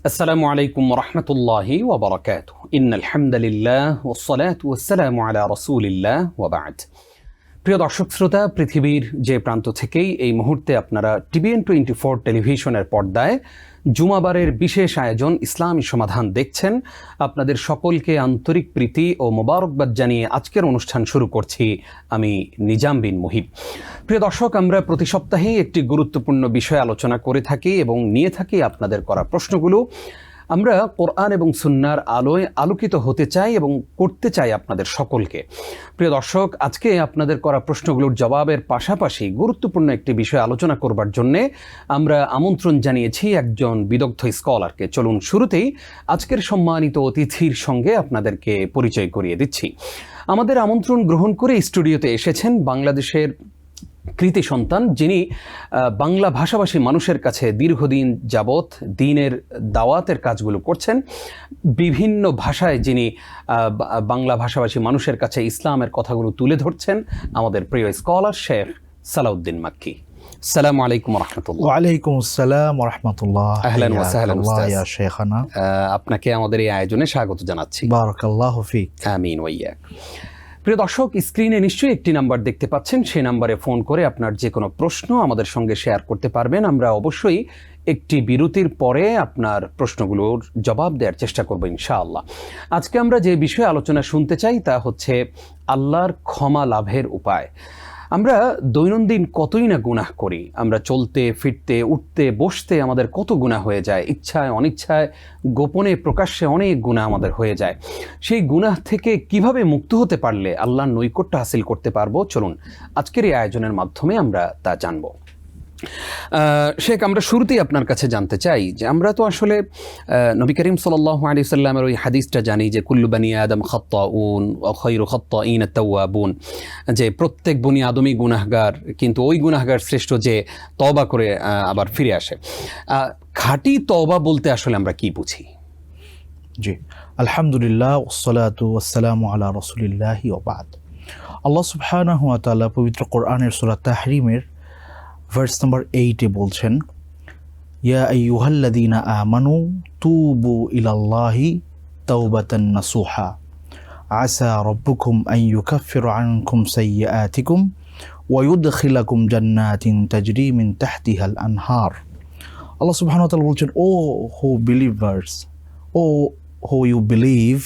আসসালামু আলাইকুম রহমতুল্লাহি ওয়া বারাকাতুহু। ইন্নাল হামদুলিল্লাহ ওয়াসসালাতু ওয়াসসালামু আলা রাসূলিল্লাহ ওয়া বা'দ। প্রিয় দর্শক শ্রোতা, পৃথিবীর যে প্রান্ত থেকেই এই মুহূর্তে আপনারা TVN24 টেলিভিশনের পর্দায় জুমাবারের বিশেষ আয়োজন ইসলামী সমাধান দেখছেন, আপনাদের সকলকে আন্তরিক প্রীতি ও মোবারকবাদ জানিয়ে আজকের অনুষ্ঠান শুরু করছি আমি নিজাম বিন মুহিব। প্রিয় দর্শক, আমরা প্রতি সপ্তাহেই একটি গুরুত্বপূর্ণ বিষয় আলোচনা করে থাকি এবং নিয়ে থাকি আপনাদের করা প্রশ্নগুলো। আমরা কোরআন এবং সুন্নাহর আলোয় আলোকিত হতে চাই এবং করতে চাই আপনাদের সকলকে। প্রিয় দর্শক, আজকে আপনাদের করা প্রশ্নগুলোর জবাবের পাশাপাশি গুরুত্বপূর্ণ একটি বিষয় আলোচনা করবার জন্যে আমরা আমন্ত্রণ জানিয়েছি একজন বিদগ্ধ স্কলারকে। চলুন শুরুতেই আজকের সম্মানিত অতিথির সঙ্গে আপনাদেরকে পরিচয় করিয়ে দিচ্ছি। আমাদের আমন্ত্রণ গ্রহণ করে স্টুডিওতে এসেছেন বাংলাদেশের কৃতি সন্তান, যিনি বাংলা ভাষাভাষী মানুষের কাছে দীর্ঘদিন যাবৎ দ্বীনের দাওয়াতের কাজগুলো করছেন। বিভিন্ন ভাষায় যিনি বাংলা ভাষাভাষী মানুষের কাছে ইসলামের কথাগুলো তুলে ধরছেন, আমাদের প্রিয় স্কলার শেখ সালাউদ্দিন মাক্কি। আসসালামু আলাইকুম ওয়া রাহমাতুল্লাহ। ওয়া আলাইকুম আসসালাম ওয়া রাহমাতুল্লাহ। আহলান ওয়া সাহলান উস্তাদ। ইয়া শেখানা, আপনাকে আমাদের এই আয়োজনে স্বাগত জানাচ্ছি। বারাকাল্লাহু ফিক। আমিন ওয়া ইয়াক। প্রিয় দর্শক, স্ক্রিনে নিশ্চয়ই একটি নাম্বার দেখতে পাচ্ছেন, সেই নাম্বারে ফোন করে আপনার যে কোনো প্রশ্ন আমাদের সঙ্গে শেয়ার করতে পারবেন। আমরা অবশ্যই একটি বিরতির পরে আপনার প্রশ্নগুলোর জবাব দেওয়ার চেষ্টা করব ইনশাআল্লাহ। আজকে আমরা যে বিষয়ে আলোচনা শুনতে চাই তা হচ্ছে আল্লাহর ক্ষমা লাভের উপায়। আমরা দৈনন্দিন কতই না গুনাহ করি। আমরা চলতে ফিরতে উঠতে বসতে আমাদের কত গুনাহ হয়ে যায়, ইচ্ছায় অনিচ্ছায় গোপনে প্রকাশ্যে অনেক গুনাহ আমাদের হয়ে যায়। সেই গুনাহ থেকে কিভাবে মুক্ত হতে পারলে আল্লাহর নৈকট্য হাসিল করতে পারবো, চলুন আজকের এই আয়োজনের মাধ্যমে আমরা তা জানবো। শেখ, আমরা শুরুতেই আপনার কাছে জানতে চাই যে আমরা তো আসলে নবী করিম সাল্লাল্লাহু আলাইহি সাল্লামের ওই হাদিসটা জানি যে কুল্লু বনি আদম খাত্তাউন ওয়া খায়রু খাত্তাইন আত-তাওয়াবুন, যে প্রত্যেক বনি আদমই গুনাহগার, কিন্তু ওই গুনাহগার শ্রেষ্ঠ যে তওবা করে আবার ফিরে আসে। খাঁটি তওবা বলতে আসলে আমরা কি বুঝি? জি, আলহামদুলিল্লাহ ওয়াসসালাতু ওয়াসসালামু আলা রাসূলিল্লাহি ওয়া বা'দ। আল্লাহ সুবহানাহু ওয়া তাআলা পবিত্র কোরআনের সূরা তাহরিমের ভার্স নাম্বার 8-এ বলছেন, ইয়া আইয়ুহাল্লাযীনা আমানু তুবু ইলাল্লাহি তাওবাতান নাসুহা আসা রাব্বুকুম আন ইউকাফফিরা আনকুম সাইয়্যাতিকুম ওয়া ইউদখিলাকুম জান্নাতিন তাজরি মিন তাহতিহাল আনহার। আল্লাহ সুবহানাহু ওয়া তাআলা বলছেন, O who believers, O who you believe,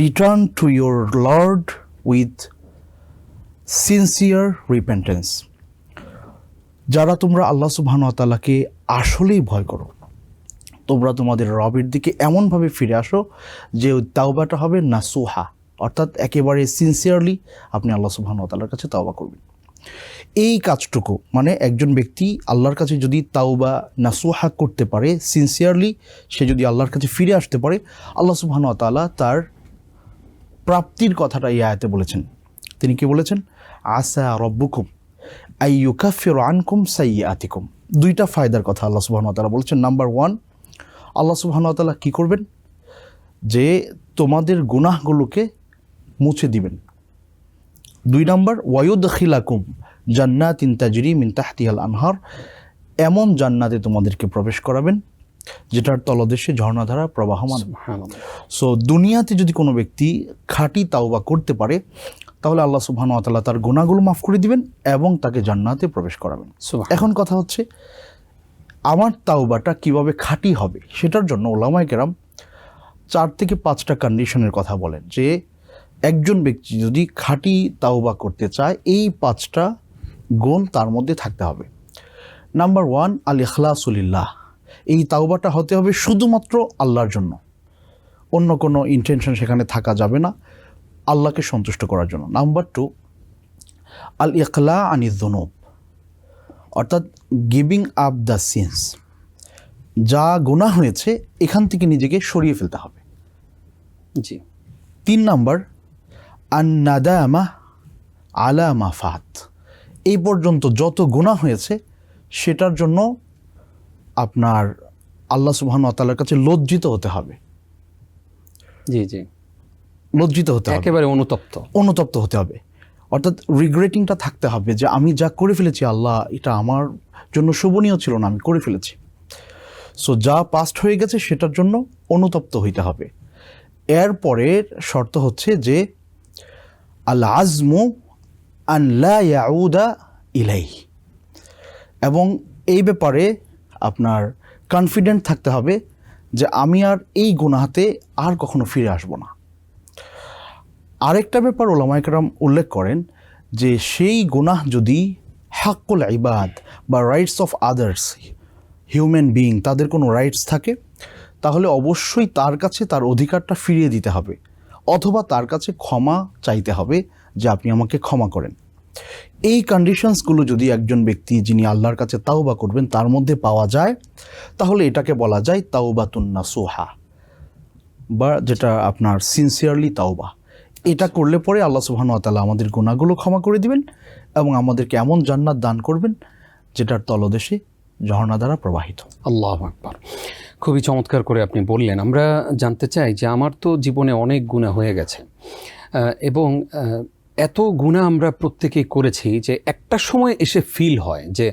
return to your Lord with sincere repentance. যারা তোমরা আল্লাহ সুবহানাহু ওয়া তাআলাকে আসলেই ভয় করো, তোমরা তোমাদের রবের দিকে এমনভাবে ফিরে আসো যে তাওবাটা হবে নাসুহা, অর্থাৎ একেবারে সিনসিয়ারলি আপনি আল্লাহ সুবহানাহু ওয়া তাআলার কাছে তাওবা করবেন। এই কাজটুকু মানে একজন ব্যক্তি আল্লাহর কাছে যদি তাওবা নাসুহা করতে পারে, সিনসিয়ারলি সে যদি আল্লাহর কাছে ফিরে আসতে পারে, আল্লাহ সুবহানাহু ওয়া তাআলা তার প্রাপ্তির কথাটা এই আয়াতে বলেছেন। তিনি কি বলেছেন? আসা রব্বুকুম আন ইউকাফফিরা আনকুম সাইয়্যাতিকুম। দুইটা ফায়দার কথা আল্লাহ সুবহানাহু ওয়া তাআলা বলেছেন। নাম্বার 1, আল্লাহ সুবহানাহু ওয়া তাআলা কী করবেন? যে তোমাদের গুনাহগুলোকে মুছে দিবেন। 2 নাম্বার, ওয়া ইউদখিলাকুম জান্নাতিন তাজরি মিন তাহতিহাল আনহার, এমন জান্নাতে তোমাদেরকে প্রবেশ করাবেন যেটার তলদেশে ঝর্ণাধারা প্রবাহমান। সো দুনিয়াতে যদি কোনো ব্যক্তি খাঁটি তাওবা করতে পারে, তাহলে আল্লাহ সুবহানাহু ওয়া তাআলা তার গুনাহগুলো মাফ করে দিবেন এবং তাকে জান্নাতে প্রবেশ করাবেন। এখন কথা হচ্ছে, আমার তাওবাটা কিভাবে খাঁটি হবে সেটার জন্য উলামায়ে কেরাম 4 থেকে 5টা কন্ডিশনের কথা বলেন যে একজন ব্যক্তি যদি খাঁটি তাওবা করতে চায়, এই 5টা গুণ তার মধ্যে থাকতে হবে। নাম্বার 1, আল ইখলাসু লিল্লাহ। এই তাওবাটা হতে হবে শুধুমাত্র আল্লাহর জন্য, অন্য কোনো ইন্টেনশন সেখানে থাকা যাবে না, আল্লাহকে সন্তুষ্ট করার জন্য। নাম্বার 2, আল ইকলা আনিজ যুনুব, অর্থাৎ গিভিং আপ দ্য সিনস। যা গুনাহ হয়েছে এখান থেকে নিজেকে সরিয়ে ফেলতে হবে। জি। 3 নাম্বার, আন নাদামা আলা মা ফাত। এই পর্যন্ত যত গুনাহ হয়েছে সেটার জন্য আপনার আল্লাহ সুবহানাহু ওয়া তাআলার কাছে লজ্জিত হতে হবে। জি জি, লজ্জিত হতে হবে, একেবারে অনুতপ্ত হতে হবে। অর্থাৎ রিগ্রেটিংটা থাকতে হবে যে আমি যা করে ফেলেছি, আল্লাহ এটা আমার জন্য শোভনীয় ছিল না, আমি করে ফেলেছি। সো যা পাস্ট হয়ে গেছে সেটার জন্য অনুতপ্ত হইতে হবে। এরপরের শর্ত হচ্ছে যে আল আজমু আন লা ইয়াউদা ইলাইহি, এবং এই ব্যাপারে আপনার কনফিডেন্ট থাকতে হবে যে আমি আর এই গুনাহতে আর কখনো ফিরে আসব না। আরেকটা ব্যাপার উলামায়ে কেরাম উল্লেখ করেন যে সেই গুনাহ যদি হাক্কুল ইবাদ বা rights of others, human being, তাদের কোনো রাইটস থাকে, তাহলে অবশ্যই তার কাছে তার অধিকারটা ফিরিয়ে দিতে হবে, অথবা তার কাছে ক্ষমা চাইতে হবে যে আপনি আমাকে ক্ষমা করেন। এই কন্ডিশনসগুলো যদি একজন ব্যক্তি যিনি আল্লাহর কাছে তাওবা করবেন তার মধ্যে পাওয়া যায়, তাহলে এটাকে বলা যায় তাওবাতুন নাসুহা, বা যেটা আপনার সিনসিয়ারলি তাওবা। এটা করলে পরে আল্লাহ সুবহানাহু ওয়া তাআলা আমাদের গুনাহগুলো ক্ষমা করে দিবেন এবং আমাদেরকে এমন জান্নাত দান করবেন যেটার তলদেশে ঝর্ণা দ্বারা প্রবাহিত। আল্লাহু আকবার। খুবই চমৎকার করে আপনি বললেন। আমরা জানতে চাই যে আমার তো জীবনে অনেক গুনাহ হয়ে গেছে, এবং এত গুনাহ আমরা প্রত্যেকেই করেছি যে একটা সময় এসে ফিল হয় যে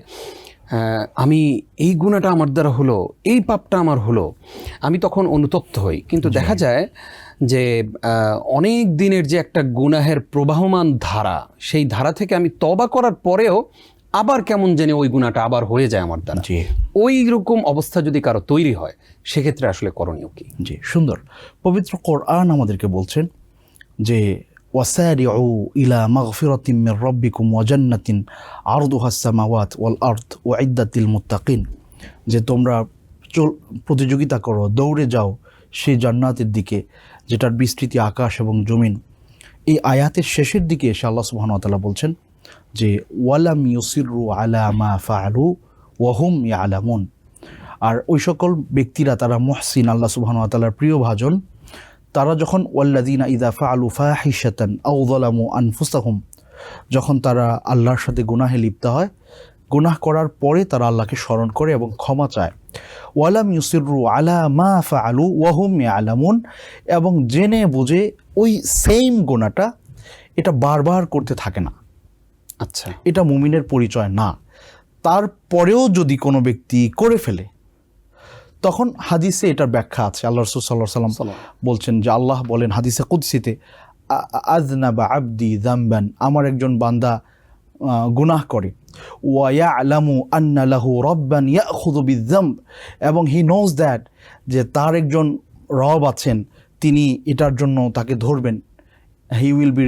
আমি এই গুনাহটা আমার দ্বারা হলো, এই পাপটা আমার হলো, আমি তখন অনুতপ্ত হই। কিন্তু দেখা যায় যে অনেক দিনের যে একটা গুনাহের প্রবাহমান ধারা, সেই ধারা থেকে আমি তওবা করার পরেও আবার কেমন জানি ওই গুনাহটা আবার হয়ে যায় আমার দ্বারা। ওই রকম অবস্থা যদি কারো তৈরি হয়, সেক্ষেত্রে আসলে করণীয় কি? জি, সুন্দর। পবিত্র কোরআন আমাদেরকে বলছেন যে ওয়াসারিউ ইলা মাগফিরাতিন মির রাব্বিকুম ওয়া জান্নাতিন আরদুহাস সামাওয়াত ওয়াল আরদ উইদ্দাতিল মুত্তাকিন, যে তোমরা প্রতিযোগিতা করো, দৌড়ে যাও সেই জান্নাতের দিকে যেটার বিস্তৃতি আকাশ এবং জমিন। এই আয়াতের শেষের দিকে এসে আল্লাহ সুবহানাহু ওয়া তাআলা বলছেন যে ওয়ালাম ইউসিরু আলা মা ফাআলু ওয়া হুম ইয়ালামুন। আর ওই সকল ব্যক্তিরা, তারা মুহসিন, আল্লাহ সুবহানাহু ওয়া তাআলার প্রিয় ভাজন, তারা যখন ওয়াল্লাযীনা ইযা ফাআলু ফাহিশাতান আও যালামু আনফুসাহুম, যখন তারা আল্লাহর সাথে গুনাহে লিপ্ত হয়, গুনাহ করার পরে তারা আল্লাহকে স্মরণ করে এবং ক্ষমা চায়। ওয়ালাম ইউসিরু আলা মা ফাআলু ওয়া হুম ইয়ালামুন, এবং জেনে বুঝে ওই সেম গুনাহটা এটা বারবার করতে থাকে না। আচ্ছা, এটা মুমিনের পরিচয় না। তারপরেও যদি কোনো ব্যক্তি করে ফেলে, তখন হাদিসে এটার ব্যাখ্যা আছে। আল্লাহ রাসূল সাল্লাল্লাহু আলাইহি ওয়াসাল্লাম বলছেন যে আল্লাহ বলেন হাদিসে কুদসিতে, আযনাবা আবদি যামবান, আমার একজন বান্দা গুনাহ করে, ওয়া ইয়ালামু আন্না লাহু রাব্বান ইয়াখুযু বিয-যামব, এবং হি নোজ দ্যাট, যে তার একজন রব আছেন, তিনি এটার জন্য তাকে ধরবেন, he will be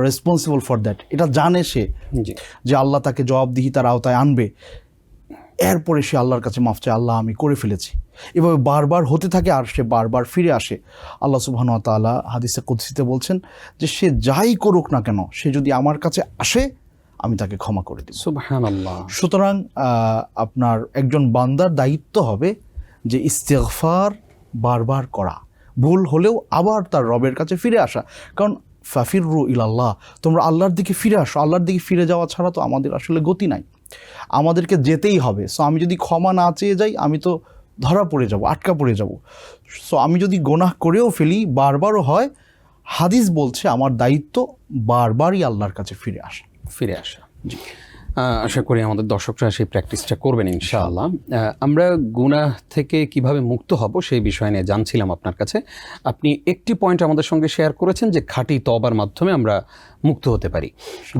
responsible for that. এটা জানে সে যে আল্লাহ তাকে জবাবদিহিতার আওতায় আনবে। এরপরে সে আল্লাহর কাছে মাফ চায়, আল্লাহ আমি করে ফেলেছি। এভাবে বারবার হতে থাকে আর সে বারবার ফিরে আসে। আল্লাহ সুবহানাহু ওয়া তাআলা হাদিসে কুদসিতে বলছেন যে সে যাই করুক না কেন, সে যদি আমার কাছে আসে আমি তাকে ক্ষমা করে দেব। সুবহানাল্লাহ। সুতরাং আপনার একজন বান্দার দায়িত্ব হবে যে ইস্তিগফার বারবার করা, ভুল হলেও আবার তার রবের কাছে ফিরে আসা। কারণ ফাফিরু ইলাল্লাহ, তোমরা আল্লাহর দিকে ফিরে আসো। আল্লাহর দিকে ফিরে যাওয়া ছাড়া তো আমাদের আসলে গতি নাই, আমাদেরকে যেতেই হবে। সো আমি যদি ক্ষমা না চেয়ে যাই, আমি তো ধরা পড়ে যাব, আটকা পড়ে যাব। সো আমি যদি গুনাহ করেও ফেলি, বারবারও হয়, হাদিস বলছে আমার দায়িত্ব বারবারই আল্লাহর কাছে ফিরে আসা। আশা করি আমাদের দর্শকরা সেই প্র্যাকটিসটা করবেন ইনশাআল্লাহ। আমরা গুনাহ থেকে কিভাবে মুক্ত হব সেই বিষয় নিয়ে জানছিলাম আপনার কাছে। আপনি একটি পয়েন্ট আমাদের সঙ্গে শেয়ার করেছেন যে খাঁটি তওবার মাধ্যমে আমরা মুক্ত হতে পারি।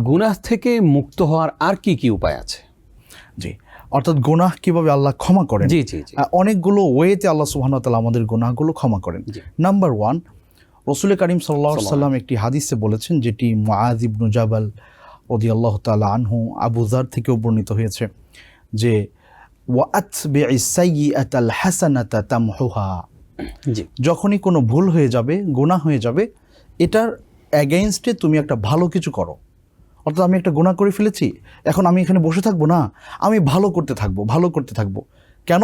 গুনাহ থেকে মুক্ত হওয়ার আর কি কি উপায় আছে? জি, অর্থাৎ গুনাহ কিভাবে আল্লাহ ক্ষমা করেন? জি, অনেকগুলো ওয়েতে আল্লাহ সুবহানাহু ওয়া তাআলা আমাদের গুনাহগুলো ক্ষমা করেন। নাম্বার 1, রাসূল করিম সাল্লাল্লাহু আলাইহি ওয়াসাল্লাম একটি হাদিসে বলেছেন, যেটি মুআয ইবনে জাবাল রাদিয়াল্লাহু তাআলা আনহু, আবু যার থেকেও বর্ণিত হয়েছে, যে ওয়া আতবি'is সাইয়্যাতাল হাসানাতা তামহুহা, যখনই কোনো ভুল হয়ে যাবে, গুনাহ হয়ে যাবে, এটার এগেইনস্টে তুমি একটা ভালো কিছু করো। অর্থাৎ আমি একটা গুনাহ করে ফেলেছি, এখন আমি এখানে বসে থাকবো না, আমি ভালো করতে থাকবো। কেন?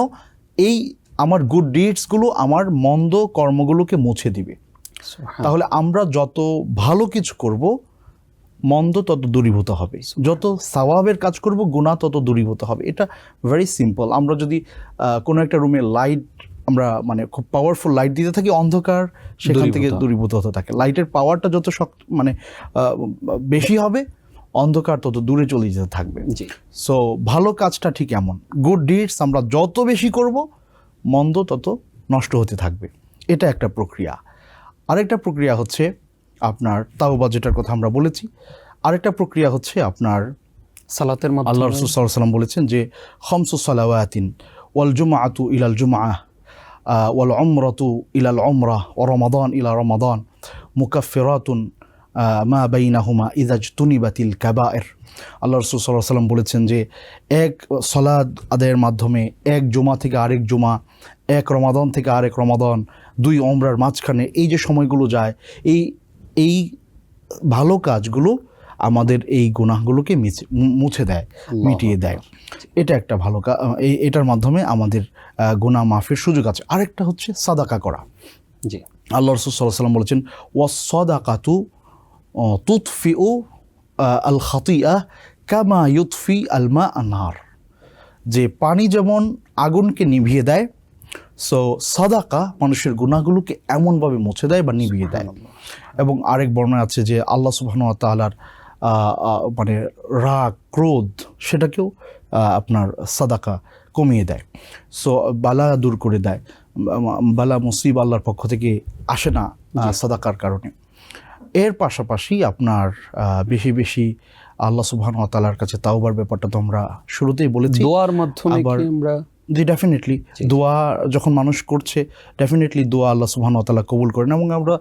এই আমার গুড ডিডসগুলো আমার মন্দ কর্মগুলোকে মুছে দিবে। তাহলে আমরা যত ভালো কিছু করব, মন্দ তত দূরীভূত হবে, যত সাওয়াবের কাজ করব, গুনাহ তত দূরীভূত হবে। এটা ভেরি সিম্পল। আমরা যদি কোনো একটা রুমে লাইট, আমরা মানে খুব পাওয়ারফুল লাইট দিতে থাকি, অন্ধকার সেখান থেকে দূরীভূত হতে থাকে। লাইটের পাওয়ারটা যত শক্ত মানে বেশি হবে, অন্ধকার তত দূরে চলে যেতে থাকবে। সো ভালো কাজটা ঠিক এমন, গুড ডিডস আমরা যত বেশি করব, মন্দ তত নষ্ট হতে থাকবে। এটা একটা প্রক্রিয়া। আরেকটা প্রক্রিয়া হচ্ছে আপনার তাওবা, যেটার কথা আমরা বলেছি। আরেকটা প্রক্রিয়া হচ্ছে আপনার সালাতের আল্লাহ মাধ্যমে রাসূল সাল্লাল্লাহু আলাইহি ওয়াসাল্লাম বলেছেন যে খামসু সালাওয়াতিন ওয়াল জুমআতু ইলাল জুমআহ ওয়াল উমরাতু ইলাল উমরাহ ওয়া রমাদান ইলা রমাদান মুকাফফিরাতুন মা বাইনাহুমা ইযা ইজতুনিবাতিল কাবায়ের। আল্লাহ রাসূল সাল্লাল্লাহু আলাইহি ওয়াসাল্লাম বলেছেন যে এক সালাত আদায়ের মাধ্যমে এক জুমা থেকে আরেক জুমা, এক রমাদান থেকে আরেক রমাদান, দুই উমরার মাঝখানে এই যে সময়গুলো যায়, এই ভালো কাজগুলো আমাদের এই গুনাহগুলোকে মুছে দেয়, মিটিয়ে দেয়। এটা একটা ভালো কাজ। এটার মাধ্যমে আমাদের গুনাহ মাফের সুযোগ আছে। আরেকটা হচ্ছে সাদাকা করা। জি, আল্লাহ রাসূল সাল্লাল্লাহু আলাইহি ওয়াসাল্লাম বলেছেন ওয়াস-সাদাকাতু তুতফিউ আল খাতিআ কামা ইউতফি আল মা আন-নার। যে পানি যেমন আগুনকে নিভিয়ে দেয়, সো সাদাকা মানুষের গুনাহগুলোকে এমনভাবে মুছে দেয় বা নিভিয়ে দেয়। এবং আরেক বর্ণনা আছে যে আল্লাহ সুবহানাহু ওয়া তাআলার মানে রাগ, ক্রোধ, সেটাকেও আপনার সাদাকা কমিয়ে দেয়। সো বালা দূর করে দেয়। বালা মুসিব আল্লাহর পক্ষ থেকে আসে না সাদাকার কারণে। এর পাশাপাশি আপনার বেশি বেশি আল্লাহ সুবহানাহু ওয়া তাআলার কাছে তাওবার ব্যাপারটা তো আমরা শুরুতেই বলেছি। দোয়ার মাধ্যমে আবার কি আমরা জি ডেফিনেটলি দোয়া যখন মানুষ করছে, ডেফিনেটলি দোয়া আল্লাহ সুবহানাহু ওয়া তাআলা কবুল করেন। এবং আমরা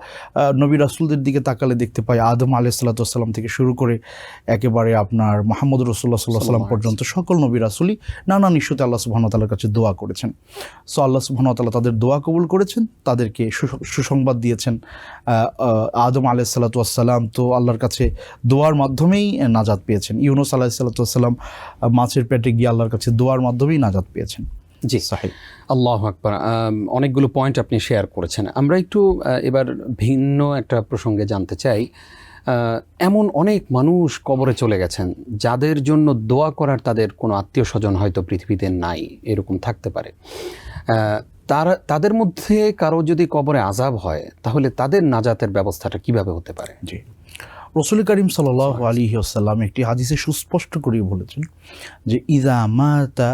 নবী রাসূলদের দিকে তাকালে দেখতে পাই আদম আলাইহিস সালাতু ওয়াস সালাম থেকে শুরু করে একেবারে আপনার মুহাম্মদ রাসূলুল্লাহ সাল্লাল্লাহু আলাইহি ওয়াসাল্লাম পর্যন্ত সকল নবী রাসূলই নানান ইস্যুতে আল্লাহ সুবহানাহু ওয়া তাআলার কাছে দোয়া করেছেন। সো আল্লাহ সুবহানাহু ওয়া তাআলা তাদের দোয়া কবুল করেছেন, তাদেরকে সুসংবাদ দিয়েছেন। আদম আলাইহিস সালাতু ওয়াস সালাম তো আল্লাহর কাছে দোয়ার মাধ্যমেই নাজাত পেয়েছেন। ইউনূস আলাইহিস সালাতু ওয়াস সালাম মাছের পেটে গিয়ে আল্লাহর কাছে দোয়ার মাধ্যমেই নাজাত পেয়েছেন। জি, আল্লাহু আকবার। অনেকগুলো পয়েন্ট আপনি শেয়ার করেছেন। আমরা একটু এবার ভিন্ন একটা প্রসঙ্গে জানতে চাই। এমন অনেক মানুষ কবরে চলে গেছেন যাদের জন্য দোয়া করার তাদের কোনো আত্মীয় স্বজন হয়তো পৃথিবীতে নাই, এরকম থাকতে পারে। তাদের মধ্যে কারো যদি কবরে আযাব হয় তাহলে তাদের নাজাতের ব্যবস্থাটা কিভাবে হতে পারে? জি, রাসূল করিম সাল্লাল্লাহু আলাইহি ওয়াসাল্লাম একটি হাদিসে সুস্পষ্ট করে বলেছেন যে ইযা মাতা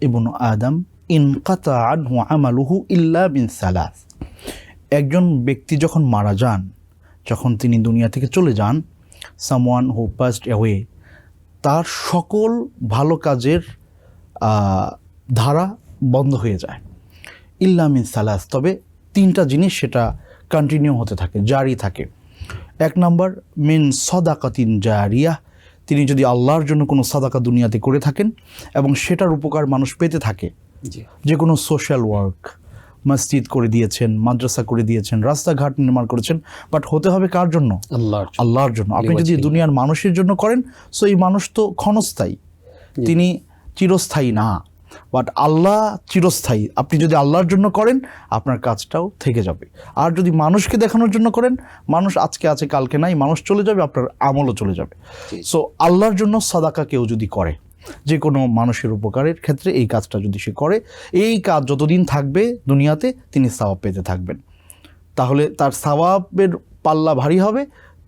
ইবনু আদম ইনকাতা আনহু আমালুহু ইল্লা মিন সালাস। একজন ব্যক্তি যখন মারা যান, যখন তিনি দুনিয়া থেকে চলে যান, সামওয়ান হু পাসড অ্যাওয়ে, তার সকল ভালো কাজের ধারা বন্ধ হয়ে যায়। ইল্লা মিন সালাস, তবে তিনটা জিনিস সেটা কন্টিনিউ হতে থাকে, জারি থাকে। এক নম্বর মিন সাদাকাতিন জারিয়া, তিনি যদি আল্লাহর জন্য কোনো সাদাকা দুনিয়াতে করে থাকেন এবং সেটার উপকার মানুষ পেতে থাকে, যে কোনো সোশ্যাল ওয়ার্ক, মসজিদ করে দিয়েছেন, মাদ্রাসা করে দিয়েছেন, রাস্তাঘাট নির্মাণ করেছেন, বাট হতে হবে কার জন্য? আল্লাহর জন্য। আপনি যদি দুনিয়ার মানুষের জন্য করেন, সো এই মানুষ তো ক্ষণস্থায়ী, তিনি চিরস্থায়ী না, বাট আল্লাহ চিরস্থায়ী। আপনি যদি আল্লাহর জন্য করেন আপনার কাজটাও থেকে যাবে। আর যদি মানুষকে দেখানোর জন্য করেন, মানুষ আজকে আছে কালকে নাই, মানুষ চলে যাবে, আপনার আমলও চলে যাবে। সো আল্লাহর জন্য সাদাকা কেউ যদি করে, যে কোনো মানুষের উপকারের ক্ষেত্রে এই কাজটা যদি সে করে, এই কাজ যতদিন থাকবে দুনিয়াতে তিনি সওয়াব পেতে থাকবেন। তাহলে তার সওয়াবের পাল্লা ভারী হবে,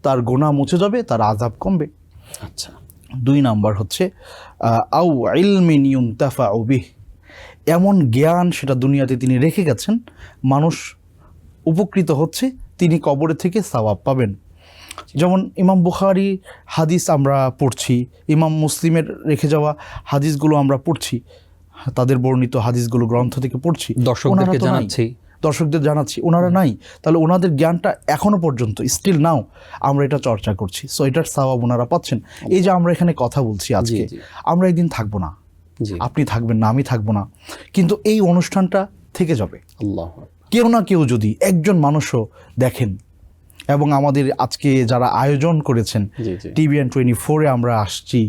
তার গুনাহ মুছে যাবে, তার আযাব কমবে। আচ্ছা, 2 নাম্বার হচ্ছে আউ ইলমিন ইউনতাফাউ বিহ, এমন জ্ঞান সেটা দুনিয়াতে তিনি রেখে গেছেন, মানুষ উপকৃত হচ্ছে, তিনি কবরে থেকে সওয়াব পাবেন। যেমন ইমাম বুখারী হাদিস আমরা পড়ছি, ইমাম মুসলিমের রেখে যাওয়া হাদিসগুলো আমরা পড়ছি, তাদের বর্ণিত হাদিসগুলো গ্রন্থ থেকে পড়ছি, দর্শকদের জানাচ্ছি, ওনারা নাই, তাহলে ওনাদের জ্ঞানটা এখনো পর্যন্ত স্টিল নাও আমরা এটা চর্চা করছি। সো এটার সওয়াব ওনারা পাচ্ছেন। এই যে আমরা এখানে কথা বলছি আজকে, আমরা একদিন থাকবো না, আপনি থাকবেন না, আমি থাকবো না, কিন্তু এই অনুষ্ঠানটা থেকে যাবে। কেউ না কেউ যদি একজন মানুষও দেখেন, এবং আমাদের আজকে যারা আয়োজন করেছেন TVN 24-এ আমরা আসছি,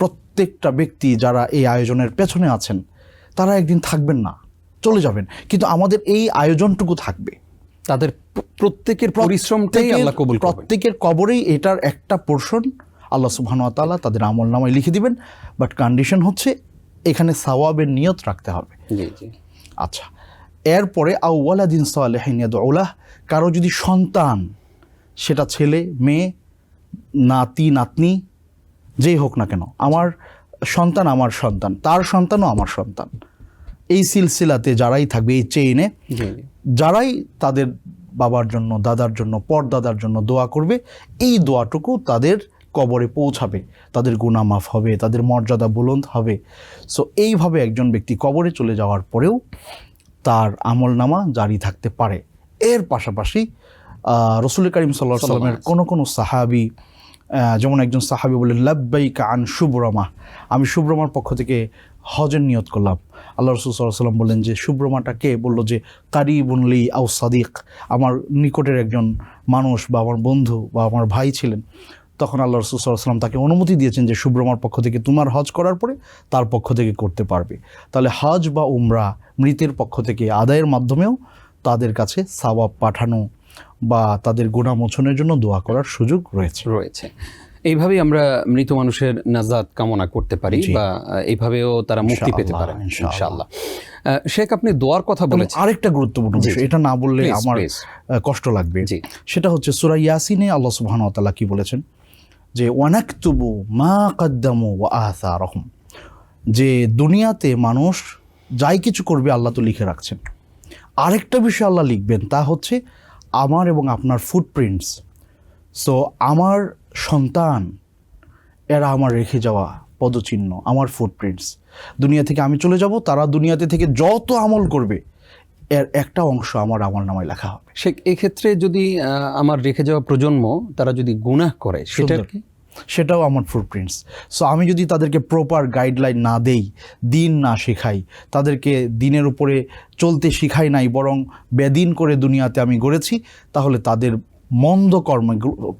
প্রত্যেকটা ব্যক্তি যারা এই আয়োজনের পেছনে আছেন তারা একদিন থাকবেন না, চলে যাবেন, কিন্তু আমাদের এই আয়োজনটুকু থাকবে। তাদের প্রত্যেকের পরিশ্রমটাই আল্লাহ কবুল করবেন। প্রত্যেকের কবরেই এটার একটা পোরশন আল্লাহ সুবহানাহু ওয়া তাআলা তাদের আমলনামায় লিখে দিবেন, বাট কন্ডিশন হচ্ছে এখানে সওয়াবের নিয়ত রাখতে হবে। আচ্ছা, এরপরে আও ওয়ালাদিন সালিহিন ইয়াদউ লাহ, কারো যদি সন্তান, সেটা ছেলে মেয়ে, নাতি নাতনি, যেই হোক না কেন, আমার সন্তান আমার সন্তান, তার সন্তানও আমার সন্তান, এই সিলসিলাতে যারাই থাকবে, এই চেইনে যারাই তাদের বাবার জন্য, দাদার জন্য, পরদাদার জন্য দোয়া করবে, এই দোয়াটুকু তাদের কবরে পৌঁছাবে, তাদের গুনাহ মাফ হবে, তাদের মর্যাদা বুলন্দ হবে। সো এইভাবে একজন ব্যক্তি কবরে চলে যাওয়ার পরেও তার আমলনামা জারি থাকতে পারে। এর পাশাপাশি রসুল করিম সাল্লাল্লাহু আলাইহি ওয়াসাল্লামের কোনো সাহাবী, যেমন একজন সাহাবী বললেন, লাব্বাইকা আন শুবরমা, আমি শুবরমার পক্ষ থেকে হজের নিয়ত করলাম। আল্লাহ রাসূল সাল্লাল্লাহু আলাইহি ওয়াসাল্লাম বললেন যে শুবরমাটা কে? বলল যে কারিবুন লি আও সাদিক, আমার নিকটের একজন মানুষ বা আমার বন্ধু বা আমার ভাই ছিলেন। তখন আল্লাহ রাসূল সাল্লাল্লাহু আলাইহি ওয়াসাল্লাম তাকে অনুমতি দিয়েছেন যে শুবরমার পক্ষ থেকে তোমার হজ করার পরে তার পক্ষ থেকে করতে পারবে। তাহলে হজ বা উমরা মৃতের পক্ষ থেকে আদায়ের মাধ্যমেও তাদের কাছে সওয়াব পাঠানো বা তাদের গুনাহ মোচনের জন্য দোয়া করার সুযোগ রয়েছে। এইভাবেই আমরা মৃত মানুষের নাজাত কামনা করতে পারি বা এইভাবেও তারা মুক্তি পেতে পারে ইনশাআল্লাহ। শেখ, আপনি দোয়ার কথা বলেছেন, আরেকটা গুরুত্বপূর্ণ বিষয়, এটা না বললে আমার কষ্ট লাগবে। সেটা হচ্ছে সূরা ইয়াসিনে আল্লাহ সুবহানাহু ওয়া তাআলা কি বলেছেন, যে ওয়ানাকতুবু মা কদ্দামু ওয়া আসারহুম, যে দুনিয়াতে মানুষ যাই কিছু করবে আল্লাহ তো লিখে রাখছেন। আরেকটা বিষয় আল্লাহ লিখবেন, তা হচ্ছে আমার এবং আপনার ফুটপ্রিন্টস। সো আমার সন্তান, এরা আমার রেখে যাওয়া পদচিহ্ন, আমার ফুটপ্রিন্টস। দুনিয়া থেকে আমি চলে যাব, তারা দুনিয়াতে থেকে যত আমল করবে এর একটা অংশ আমার আমলনামায় লেখা হবে। এক্ষেত্রে যদি আমার রেখে যাওয়া প্রজন্ম তারা যদি গুনাহ করে, সেটাও আমার ফুটপ্রিন্টস। সো আমি যদি তাদেরকে প্রপার গাইডলাইন না দেই, দিন না শেখাই, তাদেরকে দিনের উপরে চলতে শিখাই নাই, বরং বেদিন করে দুনিয়াতে আমি গড়েছি, তাহলে তাদের মন্দ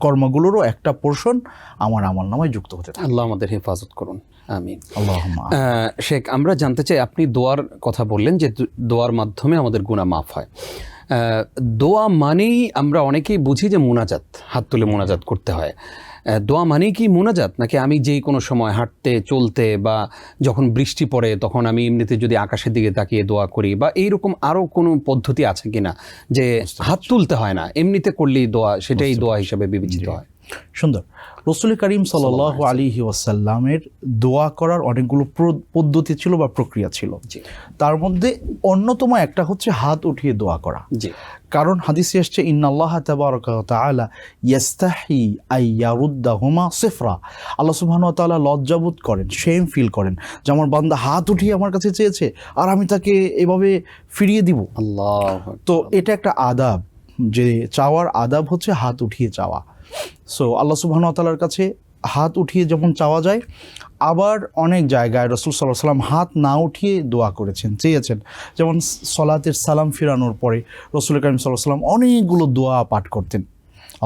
কর্মগুলোরও একটা পোর্শন আমার আমলনামায় যুক্ত হতে থাকে। আল্লাহ আমাদের হেফাজত করুন, আমিন। শেখ, আমরা জানতে চাই, আপনি দোয়ার কথা বললেন যে দোয়ার মাধ্যমে আমাদের গুনাহ মাফ হয়। দোয়া মানেই আমরা অনেকেই বুঝি যে মুনাজাত, হাত তুলে মুনাজাত করতে হয়। দোয়া মানেই কি মুনাজাত, নাকি আমি যেই কোনো সময় হাঁটতে চলতে বা যখন বৃষ্টি পড়ে তখন আমি এমনিতে যদি আকাশের দিকে তাকিয়ে দোয়া করি, বা এইরকম আরও কোনো পদ্ধতি আছে কিনা যে হাত তুলতে হয় না, এমনিতে করলেই দোয়া, সেটাই দোয়া হিসেবে বিবেচিত হয়? সুন্দর। রাসূল করিম সাল্লাল্লাহু আলাইহি ওয়াসাল্লামের দোয়া করার অনেকগুলো পদ্ধতি ছিল বা প্রক্রিয়া ছিল। তার মধ্যে অন্যতম একটা হচ্ছে হাত উঠিয়ে দোয়া করা। কারণ হাদিসে এসেছে, ইন্নাল্লাহা তাবারাকা ওয়া তাআলা ইস্তাহি আই ইয়ারুদ্দাহুমা সিফরা, আল্লাহ সুবহানাহু ওয়া তাআলা লজ্জাবোধ করেন, শেম ফিল করেন যে আমার বান্দা হাত উঠিয়ে আমার কাছে চেয়েছে আর আমি তাকে এভাবে ফিরিয়ে দিব। তো এটা একটা আদাব, যে চাওয়ার আদাব হচ্ছে হাত উঠিয়ে চাওয়া। সো আল্লাহ সুবহানাহু ওয়া তাআলার কাছে হাত উঠিয়ে যেমন চাওয়া যায়, আবার অনেক জায়গায় রাসূল সাল্লাল্লাহু আলাইহি ওয়াসাল্লাম হাত না উঠিয়ে দোয়া করেছেন, চেয়েছেন। যেমন সলাতের সালাম ফিরানোর পরে রাসূল করিম সাল্লাল্লাহু আলাইহি ওয়াসাল্লাম অনেকগুলো দোয়া পাঠ করতেন।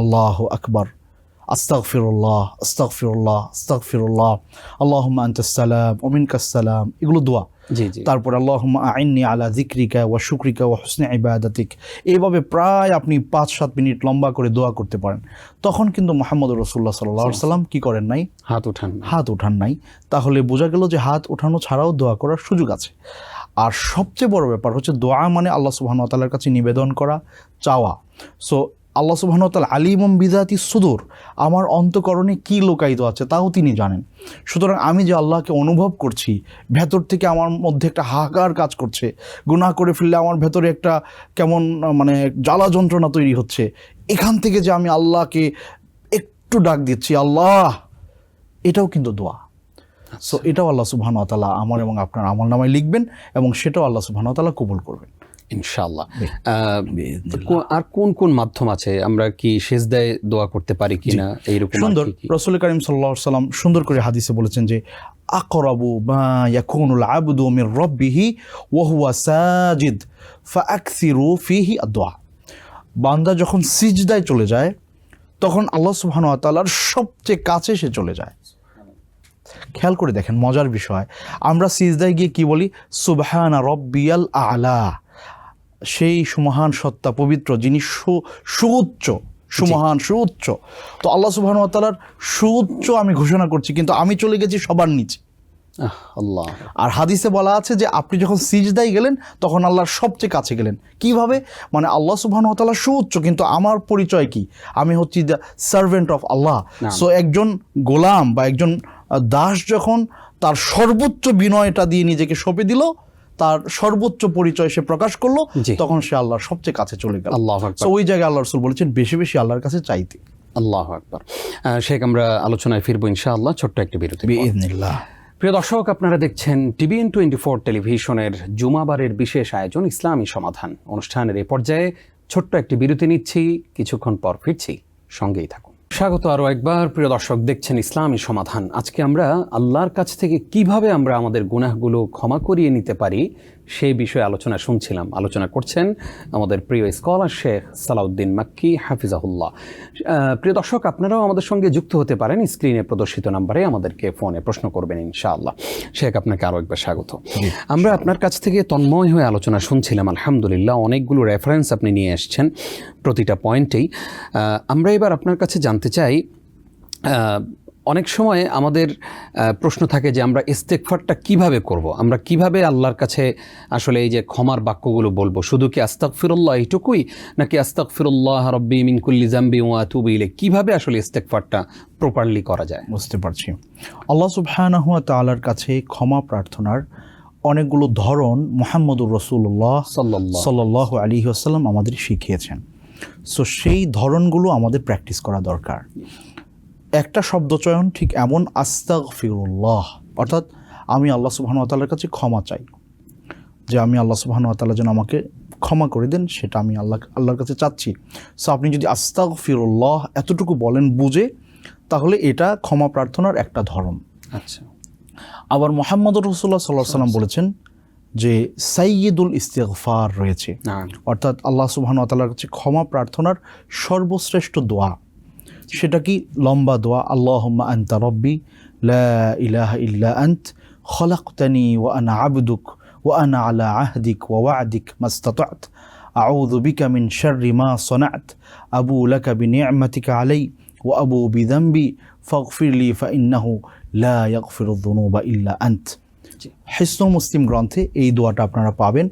আল্লাহু আকবার, আস্তাগফিরুল্লাহ, আস্তাগফিরুল্লাহ, আস্তাগফিরুল্লাহ, আল্লাহুম্মা আনতাস সালাম ওয়া মিনকাস সালাম, এগুলো দোয়া। তারপর আল্লাহুম্মা আইন্নি আলা যিকরিকা ওয়া শুকরিকা ওয়া হুসনি ইবাদাতিক, এইভাবে প্রায় আপনি 5-7 মিনিট লম্বা করে দোয়া করতে পারেন। তখন কিন্তু মুহাম্মদ রাসূলুল্লাহ সাল্লাল্লাহু আলাইহি ওয়াসাল্লাম কি করেন নাই? হাত উঠান নাই। তাহলে বোঝা গেল যে হাত ওঠানো ছাড়াও দোয়া করার সুযোগ আছে। আর সবচেয়ে বড় ব্যাপার হচ্ছে দোয়া মানে আল্লাহ সুবহানাহু ওয়া তাআলার কাছে নিবেদন করা, চাওয়া। সো আল্লাহ সুবহানাহু ওয়া তাআলা আলিমুম বিযাতি সুদূর, আমার অন্তঃকরণে কি লুকায়িত আছে তাও তিনি জানেন। সুতরাং আমি যে আল্লাহকে অনুভব করছি, ভেতর থেকে আমার মধ্যে একটা হাহাকার কাজ করছে, গুনাহ করে ফেললে আমার ভেতরে একটা কেমন জ্বালা যন্ত্রণা তৈরি হচ্ছে, এখান থেকে যে আমি আল্লাহকে একটু ডাক দিচ্ছি, আল্লাহ, এটাও কিন্তু দোয়া। সো এটাও আল্লাহ সুবহানাহু ওয়া তাআলা আমার এবং আপনার আমলনামায় লিখবেন এবং সেটাও আল্লাহ সুবহানাহু ওয়া তাআলা কবুল করবেন ইনশাআল্লাহ। আর কোন কোন মাধ্যম আছে? আমরা কি সিজদায় দোয়া করতে পারি কিনা? এইরকম সুন্দর। রাসূল করিম সাল্লাল্লাহু আলাইহি ওয়াসাল্লাম সুন্দর করে হাদিসে বলেছেন যে আকরাবু মা ইয়াকুনুল আবদু মির রাব্বিহি ওয়া হুয়া সাজিদ ফাআকসিরু ফিহি আদ-দুআ, বান্দা যখন সিজদায় চলে যায় তখন আল্লাহ সুবহানাহু ওয়া তাআলার সবচেয়ে কাছে সে চলে যায়। খেয়াল করে দেখেন, মজার বিষয়, আমরা সিজদায় গিয়ে কি বলি? সুবহানা রাব্বিয়াল আ'লা, সেই সুমহান সত্তা পবিত্র যিনি সুউচ্চ, সুমহান সুউচ্চ। তো আল্লাহ সুবহানাহু ওয়া তাআলার সুউচ্চ আমি ঘোষণা করছি, কিন্তু আমি চলে গেছি সবার নিচে। আল্লাহ। আর হাদিসে বলা আছে যে আপনি যখন সিজদায় গেলেন তখন আল্লাহর সবচেয়ে কাছে গেলেন। কিভাবে? আল্লাহ সুবহানাহু ওয়া তাআলা সুউচ্চ, কিন্তু আমার পরিচয় কি? আমি হচ্ছি the servant of Allah. So একজন গোলাম বা একজন দাস যখন তার সর্বোচ্চ বিনয়টা দিয়ে নিজেকে সঁপে দিল, তার সর্বোচ্চ পরিচয় সে প্রকাশ করলো, জি। তখন সে আল্লাহর সবচেয়ে কাছে চলে গেল। আল্লাহু আকবার। তো ওই জায়গায় আল্লাহ রাসূল বলেছেন বেশি বেশি আল্লাহর কাছে চাইতে। আল্লাহু আকবার। শেখ, আমরা আলোচনায় ফিরবো ইনশাআল্লাহ ছোট্ট একটি বিরতি পর। বিইذنিল্লাহ। প্রিয় দর্শক, আপনারা দেখছেন TVN 24 টেলিভিশনের জুমাবারের বিশেষ আয়োজন ইসলামী সমাধান অনুষ্ঠানের এই পর্যায়ে ছোট্ট একটি বিরতি নিচ্ছি, কিছুক্ষণ পর ফিরছি, সঙ্গেই থাকুন। স্বাগত আরও একবার। প্রিয় দর্শক, দেখছেন ইসলামী সমাধান। আজকে আমরা আল্লাহর কাছ থেকে কিভাবে আমরা আমাদের গুনাহগুলো ক্ষমা করিয়ে নিতে পারি সেই বিষয়ে আলোচনা শুনছিলাম। আলোচনা করছেন আমাদের প্রিয় স্কলার শেখ সালাউদ্দিন মাক্কি হাফিজাহুল্লাহ। প্রিয় দর্শক, আপনারাও আমাদের সঙ্গে যুক্ত হতে পারেন। স্ক্রিনে প্রদর্শিত নাম্বারে আমাদেরকে ফোনে প্রশ্ন করবেন ইনশাআল্লাহ। শেখ, আপনাকে আরও একবার স্বাগত। আমরা আপনার কাছ থেকে তন্ময় হয়ে আলোচনা শুনছিলাম, আলহামদুলিল্লাহ। অনেকগুলো রেফারেন্স আপনি নিয়ে এসছেন প্রতিটা পয়েন্টেই। আমরা এবার আপনার কাছে জানতে চাই, অনেক সময় আমাদের প্রশ্ন থাকে যে আমরা ইস্তেগফারটা কিভাবে করব, আমরা কিভাবে আল্লাহর কাছে আসলে এই যে ক্ষমার বাক্যগুলো বলবো, শুধু কি আস্তাগফিরুল্লাহ এইটুকুই, নাকি আস্তাগফিরুল্লাহ রাব্বি মিন কুল্লি যামবি ওয়া আতুবু ইলাইহি, কিভাবে আসলে ইস্তেগফারটা প্রপারলি করা যায়? বুঝতে পারছি। আল্লাহ সুবহানাহু ওয়া তাআলার কাছে ক্ষমা প্রার্থনার অনেকগুলো ধরন মুহাম্মদুর রাসূলুল্লাহ সাল্লাল্লাহু আলাইহি ওয়াসাল্লাম আমাদের শিখিয়েছেন। সো সেই ধরনগুলো আমাদের প্র্যাকটিস করা দরকার। একটা শব্দচয়ন ঠিক এমন, আস্তাগফিরুল্লাহ, অর্থাৎ আমি আল্লাহ সুবহানাহু ওয়া তাআলার কাছে ক্ষমা চাই, যে আমি আল্লাহ সুবহানাহু ওয়া তাআলা যেন আমাকে ক্ষমা করে দেন, সেটা আমি আল্লাহর কাছে চাচ্ছি। সো আপনি যদি আস্তাগফিরুল্লাহ এতটুকু বলেন বুঝে, তাহলে এটা ক্ষমা প্রার্থনার একটা ধরন। আচ্ছা। আবার মুহাম্মদুর রাসূলুল্লাহ সাল্লাল্লাহু আলাইহি ওয়াসাল্লাম বলেছেন যে সাইয়্যিদুল ইস্তিগফার রয়েছে, অর্থাৎ আল্লাহ সুবহানাহু ওয়া তাআলার কাছে ক্ষমা প্রার্থনার সর্বশ্রেষ্ঠ দোয়া। সেটা কি? লম্বা দোয়া, আল্লাহুম্মা আনতা রাব্বি লা ইলাহা ইল্লা আনত খলাকতানি ওয়া আনা আবদুক ওয়া আনা আলা আহদিক ওয়া ওয়া'দিক মাস্তাতা'ত আউযু বিকা মিন শাররি মা সানা'ত আবু লাকা বিনি'মাতিকা আলাই ওয়া আবু বিযামবি ফাগফিরলি ফাইন্নাহু লা ইয়াগফিরুয যুনুবা ইল্লা আনত। হিসনুল মুসলিম গ্রন্থে এই দোয়াটা আপনারা পাবেন,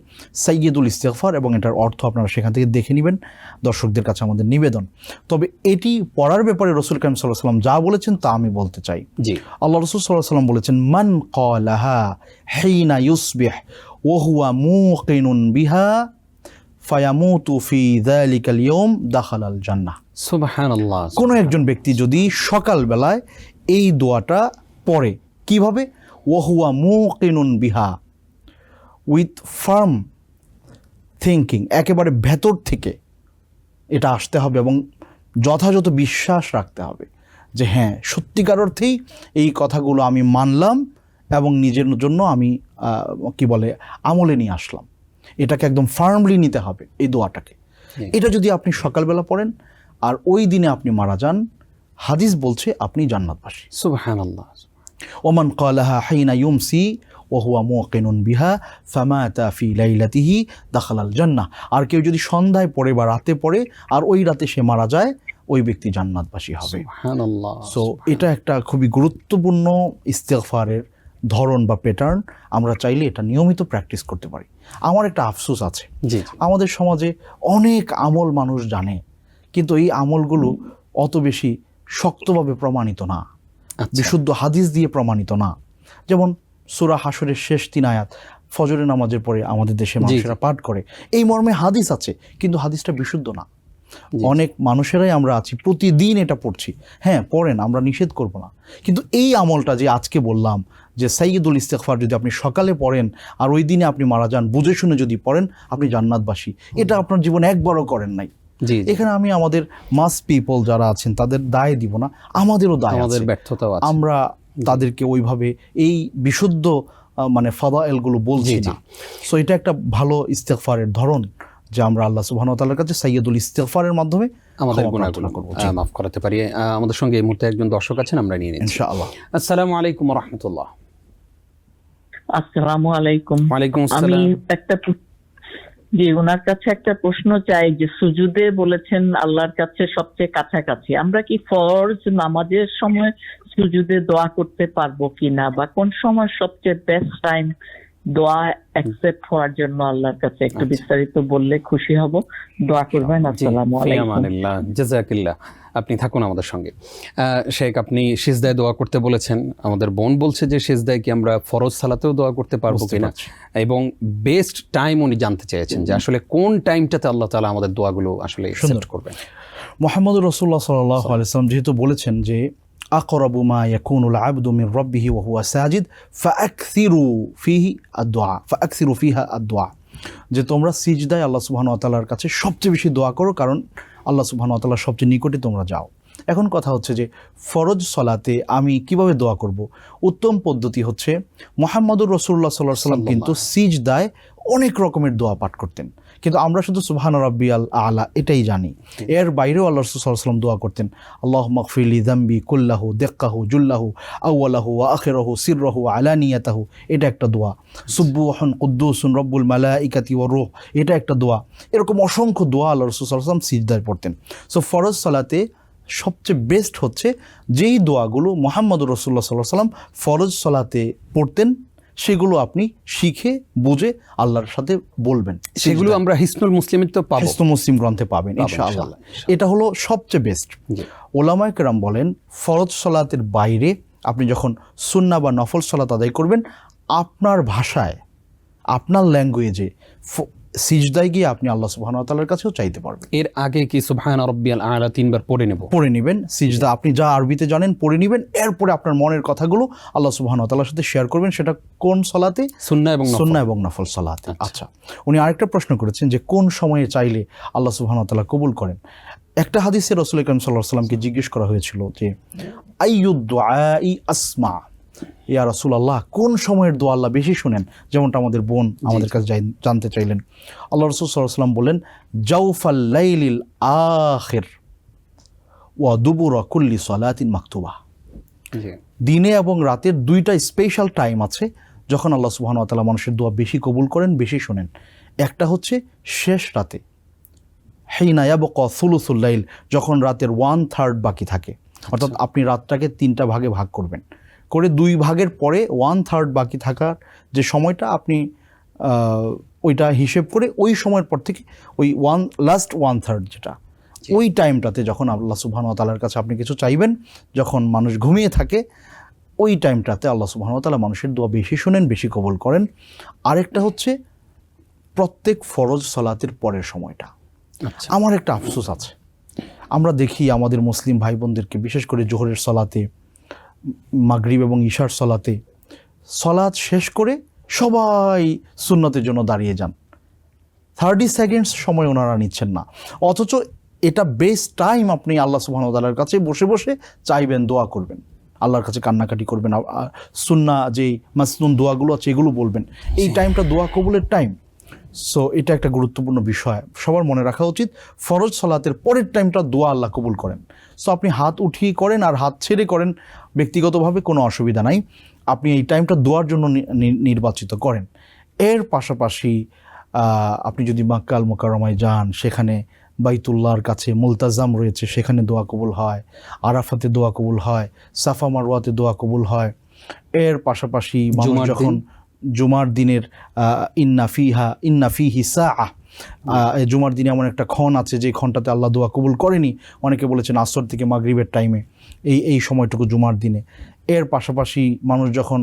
সাইয়্যিদুল ইস্তিগফার, এবং এটার অর্থ আপনারা সেখান থেকে দেখে নেবেন। দর্শকদের কাছে আমাদের নিবেদন, তবে এটি পড়ার ব্যাপারে রাসূল কারীম সাল্লাল্লাহু আলাইহি ওয়াসাল্লাম যা বলেছেন তা আমি বলতে চাই। জি। আল্লাহ রাসূল সাল্লাল্লাহু আলাইহি ওয়াসাল্লাম বলেছেন, মান ক্বালাহা হিনা ইউসবিহ ওয়া হুয়া মুকিনুন বিহা ফায়ামুতু ফি যালিকাল ইয়াওম দাখালাল জান্নাহ। সুবহানাল্লাহ। কোনো একজন ব্যক্তি যদি সকালবেলায় এই দোয়াটা পড়ে, কিভাবে? ওয়াহুয়া মুকিনুন বিহা, উইথ ফার্ম থিঙ্কিং, একেবারে ভেতর থেকে এটা আসতে হবে এবং যথাযথ বিশ্বাস রাখতে হবে যে হ্যাঁ, সত্যিকার অর্থেই এই কথাগুলো আমি মানলাম এবং নিজের জন্য আমি আমলে নিয়ে আসলাম। এটাকে একদম ফার্মলি নিতে হবে এই দোয়াটাকে। এটা যদি আপনি সকালবেলা পড়েন আর ওই দিনে আপনি মারা যান, হাদিস বলছে আপনি জান্নাতবাসী। সুবহানাল্লাহ। ওমান ক্বালাহা হিনা ইউমসি ওয়া হুয়া মুকিনুন বিহা ফামাতা ফি লাইলাতিহি দাখালাল জান্নাহ। আর কেউ যদি সন্ধ্যায় পড়ে বা রাতে পড়ে আর ওই রাতে সে মারা যায়, ওই ব্যক্তি জান্নাতবাসী হবে। সুবহানাল্লাহ। সো এটা একটা খুবই গুরুত্বপূর্ণ ইস্তেগফারের ধরন বা প্যাটার্ন। আমরা চাইলে এটা নিয়মিত প্র্যাকটিস করতে পারি। আমার একটা আফসোস আছে, জি। আমাদের সমাজে অনেক আমল মানুষ জানে, কিন্তু এই আমলগুলো অত বেশি শক্তভাবে প্রমাণিত না, বিশুদ্ধ হাদিস দিয়ে প্রমাণিত না। যেমন সূরা হাশরের শেষ 3 আয়াত ফজরের নামাজের পরে আমাদের দেশে মানুষেরা পাঠ করে, এই মর্মে হাদিস আছে, কিন্তু হাদিসটা বিশুদ্ধ না। অনেক মানুষেরাই আমরা আছি প্রতিদিন এটা পড়ছি, হ্যাঁ পড়েন, আমরা নিষেধ করব না, কিন্তু এই আমলটা যে আজকে বললাম যে সাইয়্যিদুল ইস্তিগফার যদি আপনি সকালে পড়েন আর ওই দিনে আপনি মারা যান, বুঝে শুনে যদি পড়েন, আপনি জান্নাতবাসী, এটা আপনার জীবনে একবারও করেন নাই। এখানে আমি আমাদের মাস পিপল যারা আছেন তাদের দায় দিব না, আমাদেরও দায়, আমাদের ব্যর্থতাও আছে। আমরা তাদেরকে ওইভাবে এই বিশুদ্ধ ফাদায়েলগুলো বলছি না। সো এটা একটা ভালো ইস্তিগফারের ধরন যে আমরা আল্লাহ সুবহানাহু ওয়া তাআলার কাছে সাইয়্যিদুল ইস্তিগফারের মাধ্যমে আমাদের গুনাহগুলো মাফ করাতে পারি। আমাদের সঙ্গে এই মুহূর্তে একজন দর্শক আছেন, আমরা নিয়ে নিচ্ছি ইনশাআল্লাহ। আসসালামু আলাইকুম ওয়া রাহমাতুল্লাহ। আসসালামু আলাইকুম। ওয়ালাইকুম আসসালাম। আমি ওনার কাছে একটা প্রশ্ন চাই যে সুজুদে বলেছেন আল্লাহর কাছে সবচেয়ে কাছাকাছি, আমরা কি ফরজ নামাজের সময় সুজুদে দোয়া করতে পারবো কিনা, বা কোন সময় সবচেয়ে বেস্ট টাইম দোয়া অ্যাকসেপ্ট হওয়ার জন্য আল্লাহর কাছে একটু আচ্ছা। বিস্তারিত বললে খুশি হব। দোয়া করবেন। আসসালামু ফি আলাইকুম। আমানিল্লাহ, জাযাকিল্লাহ। আপনি থাকুন আমাদের সঙ্গে। শেখ, আপনি সিজদায় দোয়া করতে বলেছেন। আমাদের বোন বলছে যে সিজদায় কি আমরা ফরজ সালাতেও দোয়া করতে পারবো বুঝতে কিনা, পারছি। এবং বেস্ট টাইম উনি জানতে চেয়েছেন যে আসলে কোন টাইমটাতে আল্লাহ তাআলা আমাদের দোয়াগুলো আসলে অ্যাকসেপ্ট করবেন। মুহাম্মদুর রাসূলুল্লাহ সাল্লাল্লাহু আলাইহি ওয়াসাল্লাম যেহেতু বলেছেন যে আকরাবু মা ইয়াকুনুল আবদু মিন রাব্বিহি ওয়া হুয়া সাজিদ ফাআকসিরু ফিহা আদ-দুআ, যে তোমরা সিজদায় আল্লাহ সুবহানাহু ওয়া তাআলার কাছে সবচেয়ে বেশি দোয়া করো, কারণ আল্লাহ সুবহানাহু ওয়া তাআলার সবচেয়ে নিকটে তোমরা যাও। এখন কথা হচ্ছে যে ফরজ সলাতে আমি কিভাবে দোয়া করব? উত্তম পদ্ধতি হচ্ছে মুহাম্মদুর রাসূলুল্লাহ সাল্লাল্লাহু আলাইহি ওয়াসাল্লাম কিন্তু সিজদায় অনেক রকমের দোয়া পাঠ করতেন, কিন্তু আমরা শুধু সুবহান রাব্বিয়াল আলা এটাই জানি। এর বাইরেও আল্লাহ রাসূল সাল্লাল্লাহু আলাইহি ওয়াসাল্লাম দোয়া করতেন, আল্লাহুম্মা গফিরলি যামবি কুল্লাহু দিক্কাহু জুল্লাহু আউওয়ালাহু ওয়া আখিরাহু সিররাহু আলানিয়াতাহু, এটা একটা দোয়া। সুবহান কুদ্দুসুন রব্বুল মালাইকাতি ওয়ার রূহ, এটা একটা দোয়া। এরকম অসংখ্য দোয়া আল্লাহ রাসূল সাল্লাল্লাহু আলাইহি ওয়াসাল্লাম সিজদায় পড়তেন। সো ফরজ সালাতে সবচেয়ে বেস্ট হচ্ছে যেই দোয়াগুলো মুহাম্মদুর রাসূলুল্লাহ সাল্লাল্লাহু আলাইহি ওয়াসাল্লাম ফরজ সালাতে পড়তেন, সেগুলো আপনি শিখে বুঝে আল্লাহর সাথে বলবেন। সেগুলো আমরা হিসনুল মুসলিমের তো পাবো, হিসনুল মুসলিম গ্রন্থে পাবেন ইনশাআল্লাহ। এটা হলো সবচেয়ে বেস্ট। ওলামায়ে কেরাম বলেন ফরজ সালাতের বাইরে আপনি যখন সুন্নাহ বা নফল সালাত আদায় করবেন, আপনার ভাষায় আপনার ল্যাঙ্গুয়েজে সিজদায় গিয়ে আপনি আল্লাহ সুবহানাহু ওয়া তাআলার কাছেও চাইতে পারবেন। এর আগে কি সুবহান রাব্বিয়াল আলা 3 বার পড়ে নেব? পড়ে নেবেন সিজদা, আপনি যা আরবিতে জানেন পড়ে নেবেন, এরপরে আপনার মনের কথাগুলো আল্লাহ সুবহানাহু ওয়া তাআলার সাথে শেয়ার করবেন। সেটা কোন সালাতে? সুন্নাহ এবং নফল। সুন্নাহ এবং নফল সালাতে। আচ্ছা, উনি আরেকটা প্রশ্ন করেছেন যে কোন সময়ে চাইলে আল্লাহ সুবহানাহু ওয়া তাআলা কবুল করেন। একটা হাদিসে রাসূল আকরাম সাল্লাল্লাহু আলাইহি ওয়াসাল্লামকে জিজ্ঞেস করা হয়েছিল যে আইয়ুদ দুআই আসমা, ইয়া রাসূলুল্লাহ কোন সময়ের দোয়া আল্লাহ বেশি শুনেন? যেমনটা আমাদের বোন আমাদের কাছে জানতে চাইলেন। আল্লাহ রাসূল সাল্লাল্লাহু আলাইহি ওয়াসাল্লাম বলেন জাওফাল লাইলিল আখির ওয়া দুবুরা কুল্লি সালাতিন মাকতুবা। দিনে এবং রাতের দুইটা স্পেশাল টাইম আছে যখন আল্লাহ সুবহানাহু ওয়া তাআলা মানুষের দোয়া বেশি কবুল করেন, বেশি শোনেন। একটা হচ্ছে শেষ রাতে, হিনা ইয়াবকা সুলুসুল লাইল, যখন রাতের 1/3 বাকি থাকে, অর্থাৎ আপনি রাতটাকে 3টা ভাগে ভাগ করবেন, করে 2 ভাগের পরে 1/3 বাকি থাকার যে সময়টা আপনি ওইটা হিসেব করে ওই সময়ের পর থেকে ওই লাস্ট 1/3 যেটা, ওই টাইমটাতে যখন আল্লাহ সুবহানাহু ওয়া তাআলার কাছে আপনি কিছু চাইবেন, যখন মানুষ ঘুমিয়ে থাকে, ওই টাইমটাতে আল্লাহ সুবহানাহু ওয়া তাআলা মানুষের দোয়া বেশি শুনেন, বেশি কবুল করেন। আরেকটা হচ্ছে প্রত্যেক ফরজ সালাতের পরের সময়টা। আমার একটা আফসোস আছে, আমরা দেখি আমাদের মুসলিম ভাই বোনদেরকে বিশেষ করে জোহরের সালাতে, মাগরিব এবং ইশার সালাতে সালাত শেষ করে সবাই সুন্নতের জন্য দাঁড়িয়ে যান, 30 সেকেন্ডস সময় ওনারা নিচ্ছেন না, অথচ এটা বেস্ট টাইম আপনি আল্লাহ সুবহানাহু ওয়া তাআলার কাছে বসে বসে চাইবেন, দোয়া করবেন, আল্লাহর কাছে কান্নাকাটি করবেন, সুন্নাহ যেই মাসনুন দোয়াগুলো আছে এগুলো বলবেন। এই টাইমটা দোয়া কবুলের টাইম। সো এটা একটা গুরুত্বপূর্ণ বিষয়, সবার মনে রাখা উচিত। ফরজ সালাতের পরের টাইমটা দোয়া আল্লাহ কবুল করেন। সো আপনি হাত উঠিয়ে করেন আর হাত ছেড়ে করেন, ব্যক্তিগতভাবে কোনো অসুবিধা নাই। আপনি এই টাইমটা দোয়ার জন্য নির্বাচিত করেন। এর পাশাপাশি আপনি যদি মক্কা আল মুকাররমায় যান, সেখানে বাইতুল্লাহর কাছে মুলতাজাম রয়েছে, সেখানে দোয়া কবুল হয়, আরাফাতে দোয়া কবুল হয়, সাফা মারওয়াতে দোয়া কবুল হয়। এর পাশাপাশি মানুষ যখন জুমার দিনের ইন্না ফিহি সাআহ, জুমার দিনে এমন একটা ক্ষণ আছে যে ক্ষণটাতে আল্লাহ দোয়া কবুল করেনি, অনেকে বলেছেন আসর থেকে মাগরিবের টাইমে, এই সময়টুকু জুমার দিনে। এর পাশাপাশি মানুষ যখন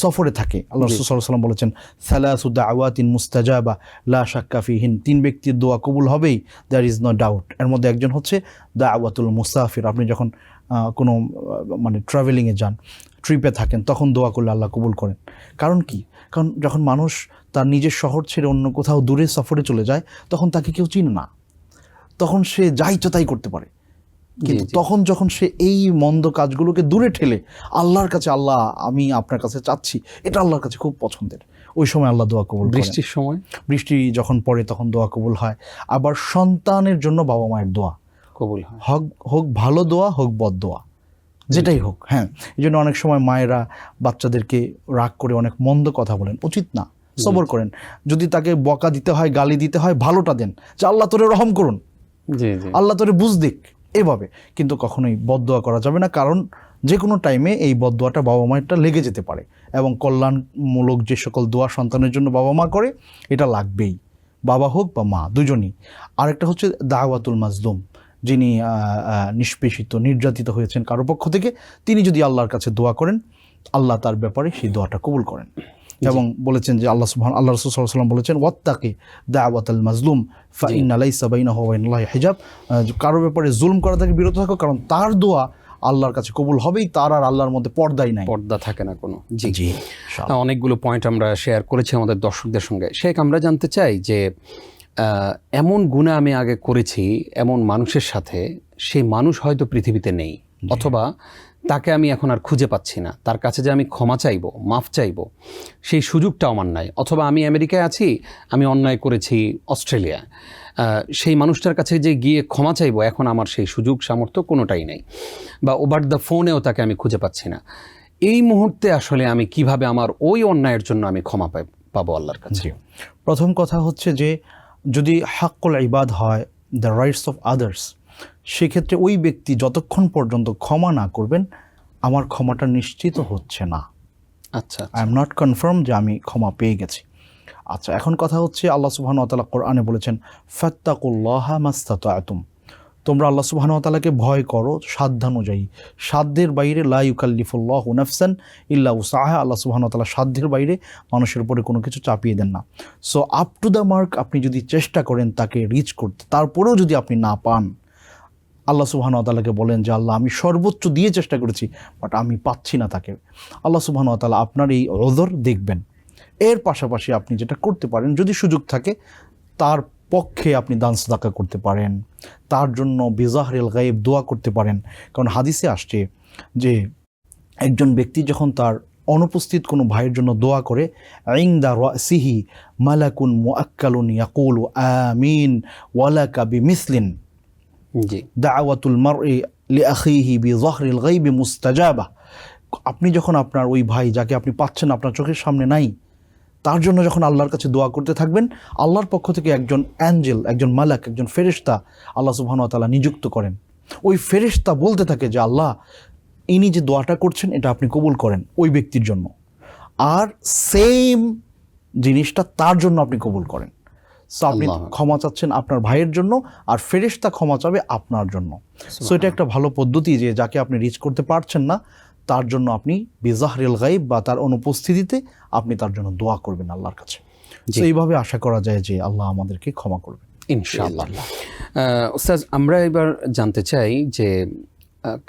সফরে থাকে, আল্লাহ রাসূল সাল্লাল্লাহু আলাইহি ওয়াসাল্লাম বলেছেন সালাসু দাওয়াতিন মুস্তাজাবা লা শাক্কা ফিহিন, 3 ব্যক্তির দোয়া কবুল হবেই, দেয়ার ইজ নো ডাউট। এর মধ্যে একজন হচ্ছে দাওয়াতুল মুসাফির, আপনি যখন কোনো মানে ট্রাভেলিংয়ে যান, ট্রিপে থাকেন, তখন দোয়া করলে আল্লাহ কবুল করেন। কারণ কি? কারণ যখন মানুষ তার নিজের শহর ছেড়ে অন্য কোথাও দূরে সফরে চলে যায়, তখন তাকে কেউ চিনে না, তখন সে যা ইচ্ছা তাই করতে পারে। কিন্তু তখন যখন সে এই মন্দ কাজগুলোকে দূরে ঠেলে আল্লাহর কাছে, আল্লাহ আমি আপনার কাছে চাচ্ছি, এটা আল্লাহর কাছে খুব পছন্দের, ওই সময় আল্লাহ দোয়া কবুল করেন। বৃষ্টির সময়, বৃষ্টি যখন পড়ে তখন দোয়া কবুল হয়। আবার সন্তানের জন্য বাবা মায়ের দোয়া কবুল হয়, হোক ভালো দোয়া হোক বদ দোয়া, যেটাই হোক। হ্যাঁ, এই জন্য অনেক সময় মায়েরা বাচ্চাদেরকে রাগ করে অনেক মন্দ কথা বলেন, উচিত না, সবর করেন। যদি তাকে বকা দিতে হয়, গালি দিতে হয়, ভালোটা দেন, যে আল্লাহ তোরে রহম করুন, আল্লাহ তোরে বুঝ দিক, এভাবে। কিন্তু কখনোই বদদোয়া করা যাবে না, কারণ যে কোনো টাইমে এই বদদোয়াটা বাবা মায়েরটা লেগে যেতে পারে, এবং কল্যাণমূলক যে সকল দোয়া সন্তানের জন্য বাবা মা করে এটা লাগবেই, বাবা হোক বা মা দুজনই। আরেকটা হচ্ছে দাওয়াতুল মাজলুম, যিনি নিষ্পেষিত নির্যাতিত হয়েছেন কারো পক্ষ থেকে, তিনি যদি আল্লাহর কাছে দোয়া করেন, আল্লাহ তার ব্যাপারে সেই দোয়াটা কবুল করেন। এবং বলেছেন যে আল্লাহ রাসূল সাল্লাল্লাহু আলাইহি ওয়াসাল্লাম বলেছেন, ওয়াত্তাকি দাওয়াতাল মাজলুম ফা ইন্না লাইসা বাইনাহু ওয়া বাইনাল্লাহি হিজাব, কারো ব্যাপারে জুলুম করা থেকে বিরত থাকো, কারণ তার দোয়া আল্লাহর কাছে কবুল হবেই, তার আর আল্লাহর মধ্যে পর্দাই নাই, পর্দা থাকে না কোনো। জি জি। অনেকগুলো পয়েন্ট আমরা শেয়ার করেছি আমাদের দর্শকদের সঙ্গে। শেখ, আমরা জানতে চাই যে এমন গুনাহ আমি আগে করেছি এমন মানুষের সাথে, সেই মানুষ হয়তো পৃথিবীতে নেই, অথবা তাকে আমি এখন আর খুঁজে পাচ্ছি না, তার কাছে যে আমি ক্ষমা চাইবো, মাফ চাইবো, সেই সুযোগটা আমার নাই, অথবা আমি আমেরিকায় আছি, আমি অন্যায় করেছি অস্ট্রেলিয়া, সেই মানুষটার কাছে যে গিয়ে ক্ষমা চাইবো এখন আমার সেই সুযোগ সামর্থ্য কোনোটাই নেই, বা ওভার দ্য ফোনেও তাকে আমি খুঁজে পাচ্ছি না। এই মুহূর্তে আসলে আমি কিভাবে আমার ওই অন্যায়ের জন্য আমি ক্ষমা পাবো আল্লাহর কাছে? প্রথম কথা হচ্ছে যে যদি হাক্কুল ইবাদ হয়, দ্য রাইটস অফ আদার্স, সেক্ষেত্রে ওই ব্যক্তি যতক্ষণ পর্যন্ত ক্ষমা না করবেন, আমার ক্ষমাটা নিশ্চিত হচ্ছে না। আচ্ছা, আই এম নট কনফার্ম যে আমি ক্ষমা পেয়ে গেছি। আচ্ছা, এখন কথা হচ্ছে আল্লাহ সুবহানাহু ওয়া তাআলা কোরআনে বলেছেন, ফাত্তাকুল্লাহা মাসতাতা'তুম, তোমরা আল্লাহ সুবহানাহু ওয়া তাআলাকে ভয় করো সাধ্যানুযায়ী, সাধ্যের বাইরে লা ইউকাল্লিফুল্লাহু নাফসান ইল্লা উসআহা, আল্লাহ সুবহানাহু ওয়া তাআলা সাধ্যের বাইরে মানুষের উপরে কোনো কিছু চাপিয়ে দেন না। So up to the mark আপনি যদি চেষ্টা করেন তাকে রিচ করতে, তারপরেও যদি আপনি না পান, আল্লাহ সুবহানাহু ওয়া তাআলাকে বলেন যে আল্লাহ আমি সর্বোচ্চ দিয়ে চেষ্টা করেছি, বাট আমি পাচ্ছি না তাকে। আল্লাহ সুবহানাহু ওয়া তাআলা আপনার এই উযর দেখবেন। এর পাশাপাশি আপনি যেটা করতে পারেন, যদি সুযোগ থাকে, তার পক্ষে আপনি দান সাদাকা করতে পারেন, তার জন্য বিজাহরিল গায়ব দোয়া করতে পারেন। কারণ হাদিসে আসছে যে একজন ব্যক্তি যখন তার অনুপস্থিত কোনো ভাইয়ের জন্য দোয়া করে, ইনদা রাসিহি মালাকুন মুআক্কালুন ইয়াকুলু আমিন ওয়ালাকা বিমিসলিন, জি, দাওয়াতুল মারই লিআখিহি বিজাহরিল গায়ব মুস্তাজাবা। আপনি যখন আপনার ওই ভাই যাকে আপনি পাচ্ছেন, আপনার চোখের সামনে নাই, তার জন্য যখন আল্লাহর কাছে দোয়া করতে থাকবেন, আল্লাহর পক্ষ থেকে একজন অ্যাঞ্জেল, একজন মালাক, একজন ফেরেশতা আল্লাহ সুবহানাহু ওয়া তাআলা নিযুক্ত করেন। ওই ফেরেশতা বলতে থাকে যে আল্লাহ, ইনি যে দোয়াটা করছেন এটা আপনি কবুল করেন ওই ব্যক্তির জন্য, আর সেম জিনিসটা তার জন্য আপনি কবুল করেন। সো আপনি ক্ষমা চাচ্ছেন আপনার ভাইয়ের জন্য, আর ফেরেশতা ক্ষমা চাবে আপনার জন্য। সো এটা একটা ভালো পদ্ধতি যে যাকে আপনি রিচ করতে পারছেন না, তার জন্য আপনি বিজাহরিল গায়ব বা তার অনুপস্থিতিতে আপনি তার জন্য দোয়া করবেন আল্লাহর কাছে। তো এইভাবে আশা করা যায় যে আল্লাহ আমাদেরকে ক্ষমা করবেন ইনশাআল্লাহ। উস্তাজ, আমরা এবার জানতে চাই যে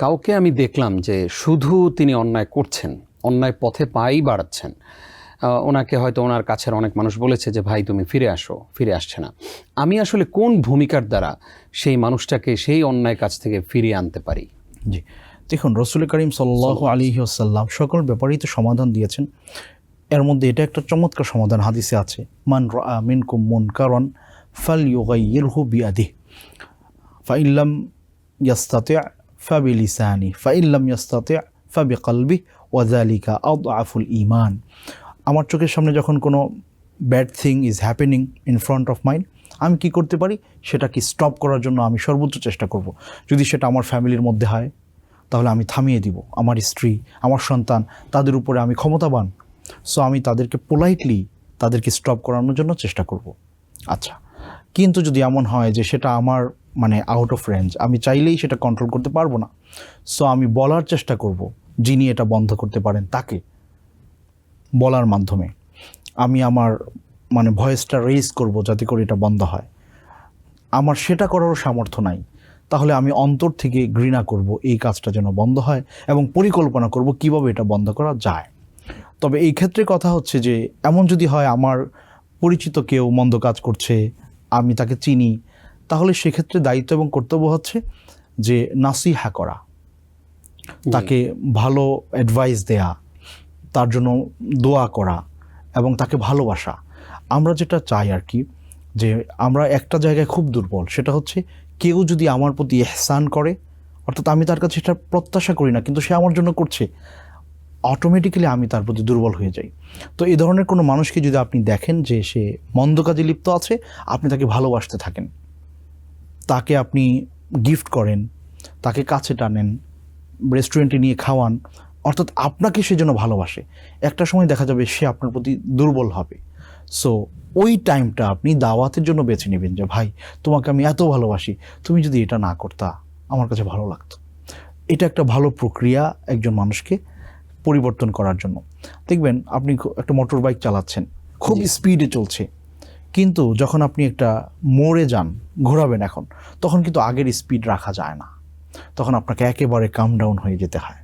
কাউকে আমি দেখলাম যে শুধু তিনি অন্যায় করছেন, অন্যায় পথে পাই বাড়াচ্ছেন, ওনাকে হয়তো ওনার কাছের অনেক মানুষ বলেছে যে ভাই তুমি ফিরে আসো, ফিরে আসছে না। আমি আসলে কোন ভূমিকার দ্বারা সেই মানুষটাকে সেই অন্যায় কাজ থেকে ফিরিয়ে আনতে পারি? জি, দেখুন, রাসূল করিম সাল্লাল্লাহু আলাইহি ওয়াসাল্লাম সকল ব্যাপারেই তো সমাধান দিয়েছেন। এর মধ্যে এটা একটা চমৎকার সমাধান হাদিসে আছে, মান রাআ মিনকুম মুনকারান ফালইউগাইয়িরহু বিয়াদিহি ফাইন লাম ইয়াস্তাতি' ফাবিলিসানি ফাইন লাম ইয়াস্তাতি' ফাবিকলবিহি ওয়া যালিকা আদআফুল ঈমান। আমার চোখের সামনে যখন কোনো bad thing is happening in front of mind, আমি কি করতে পারি সেটাকে স্টপ করার জন্য আমি সর্বোচ্চ চেষ্টা করব। যদি সেটা আমার ফ্যামিলির মধ্যে হয় তাহলে আমি থামিয়ে দিব। আমার স্ত্রী, আমার সন্তান, তাদের উপরে আমি ক্ষমতাবান, সো আমি তাদেরকে পোলাইটলি তাদেরকে স্টপ করানোর জন্য চেষ্টা করব। আচ্ছা, কিন্তু যদি এমন হয় যে সেটা আমার মানে আউট অফ রেঞ্জ, আমি চাইলেই সেটা কন্ট্রোল করতে পারবো না, সো আমি বলার চেষ্টা করব যিনি এটা বন্ধ করতে পারেন তাকে। বলার মাধ্যমে আমি আমার মানে ভয়েসটা রেইজ করব যাতে করে এটা বন্ধ হয়। আমার সেটা করারও সামর্থ্য নাই, তাহলে আমি অন্তর থেকে ঘৃণা করব এই কাজটা যেন বন্ধ হয়, এবং পরিকল্পনা করব কিভাবে এটা বন্ধ করা যায়। তবে এই ক্ষেত্রে কথা হচ্ছে যে এমন যদি হয় আমার পরিচিত কেউ মন্দ কাজ করছে, আমি তাকে চিনি, তাহলে সেক্ষেত্রে দায়িত্ব এবং কর্তব্য হচ্ছে যে নাসিহা করা, তাকে ভালো অ্যাডভাইস দেয়া, তার জন্য দোয়া করা এবং তাকে ভালোবাসা। আমরা যেটা চাই আর কি, যে আমরা একটা জায়গায় খুব দুর্বল, সেটা হচ্ছে কেউ যদি আমার প্রতি ইহসান করে, অর্থাৎ আমি তার কাছে সেটা প্রত্যাশা করি না কিন্তু সে আমার জন্য করছে, অটোমেটিক্যালি আমি তার প্রতি দুর্বল হয়ে যাই। তো এই ধরনের কোনো মানুষকে যদি আপনি দেখেন যে সে মন্দ কাজে লিপ্ত আছে, আপনি তাকে ভালোবাসতে থাকেন, তাকে আপনি গিফট করেন, তাকে কাছে টানেন, রেস্টুরেন্টে নিয়ে খাওয়ান, অর্থাৎ আপনাকে সে যেন ভালোবাসে। একটা সময় দেখা যাবে সে আপনার প্রতি দুর্বল হবে। সো ওই টাইমটা আপনি দাওয়াতের জন্য বেছে নেবেন যে ভাই তোমাকে আমি এত ভালোবাসি, তুমি যদি এটা না করতা আমার কাছে ভালো লাগতো। এটা একটা ভালো প্রক্রিয়া একজন মানুষকে পরিবর্তন করার জন্য। দেখবেন আপনি একটা মোটর বাইক চালাচ্ছেন, খুব স্পিডে চলছে, কিন্তু যখন আপনি একটা মোড়ে যান, ঘোরাবেন এখন, তখন কিন্তু আগের স্পিড রাখা যায় না, তখন আপনাকে একেবারে কাম ডাউন হয়ে যেতে হয়,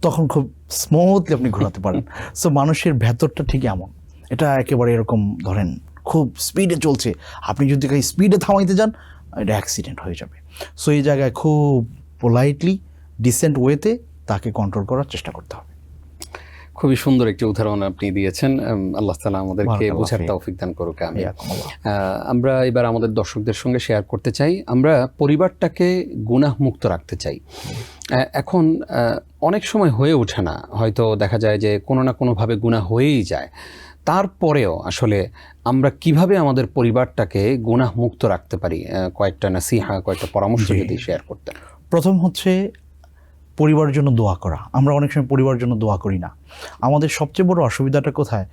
তখন খুব স্মুথলি আপনি ঘোরাতে পারেন। সো মানুষের ভেতরটা ঠিক এমন, এটা একেবারে এরকম ধরেন খুব স্পিডে চলছে, আপনি যদি স্পিডে থামাইতে যান এটা অ্যাক্সিডেন্ট হয়ে যাবে। সো এই জায়গায় খুব পোলাইটলি ডিসেন্ট ওয়েতে তাকে কন্ট্রোল করার চেষ্টা করতে হবে। খুবই সুন্দর একটি উদাহরণ আপনি দিয়েছেন। আল্লাহ তাআলা আমাদেরকে বারাকাল্লাহ বোঝার ফিক। তৌফিক দান করুক। আমি ইয়াকুমুল্লাহ। আমরা এবার আমাদের দর্শকদের সঙ্গে শেয়ার করতে চাই, আমরা পরিবারটাকে গুনাহ মুক্ত রাখতে চাই। এখন অনেক সময় হয়ে ওঠে না, হয়তো দেখা যায় যে কোনো না কোনোভাবে গুনাহ হয়েই যায়, তারপরেও আসলে আমরা কিভাবে আমাদের পরিবারটাকে গুনাহ মুক্ত রাখতে পারি? কয়েকটা নাসিহা, কয়েকটা পরামর্শ যদি শেয়ার করতেন। প্রথম হচ্ছে পরিবারের জন্য দোয়া করা। আমরা অনেক সময় পরিবারের জন্য দোয়া করি না। আমাদের সবচেয়ে বড় অসুবিধাটা কোথায়?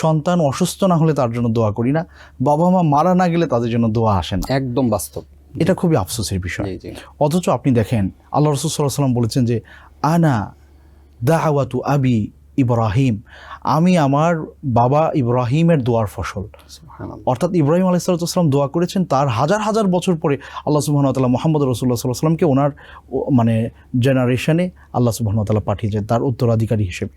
সন্তান অসুস্থ না হলে তার জন্য দোয়া করি না, বাবা মা মারা না গেলে তাদের জন্য দোয়া আসে না। একদম বাস্তব। এটা খুবই আফসোসের বিষয়। জি, জি। অথচ আপনি দেখেন আল্লাহ রাসূল সাল্লাল্লাহু আলাইহি ওয়াসাল্লাম বলেছেন যে আনা দাওয়াতু আবি ইব্রাহিম, আমি আমার বাবা ইব্রাহিমের দোয়ার ফসল। সুবহানাল্লাহ। অর্থাৎ ইব্রাহিম আলাইহিস সালাম দোয়া করেছেন, তার হাজার হাজার বছর পরে আল্লাহ সুবহানাহু ওয়া তাআলা মুহাম্মদ রাসূলুল্লাহ সাল্লাল্লাহু আলাইহি ওয়াসাল্লামকে ওনার মানে জেনারেশনে আল্লাহ সুবহানাহু ওয়া তাআলা পাঠিয়েছেন তার উত্তরাধিকারী হিসেবে।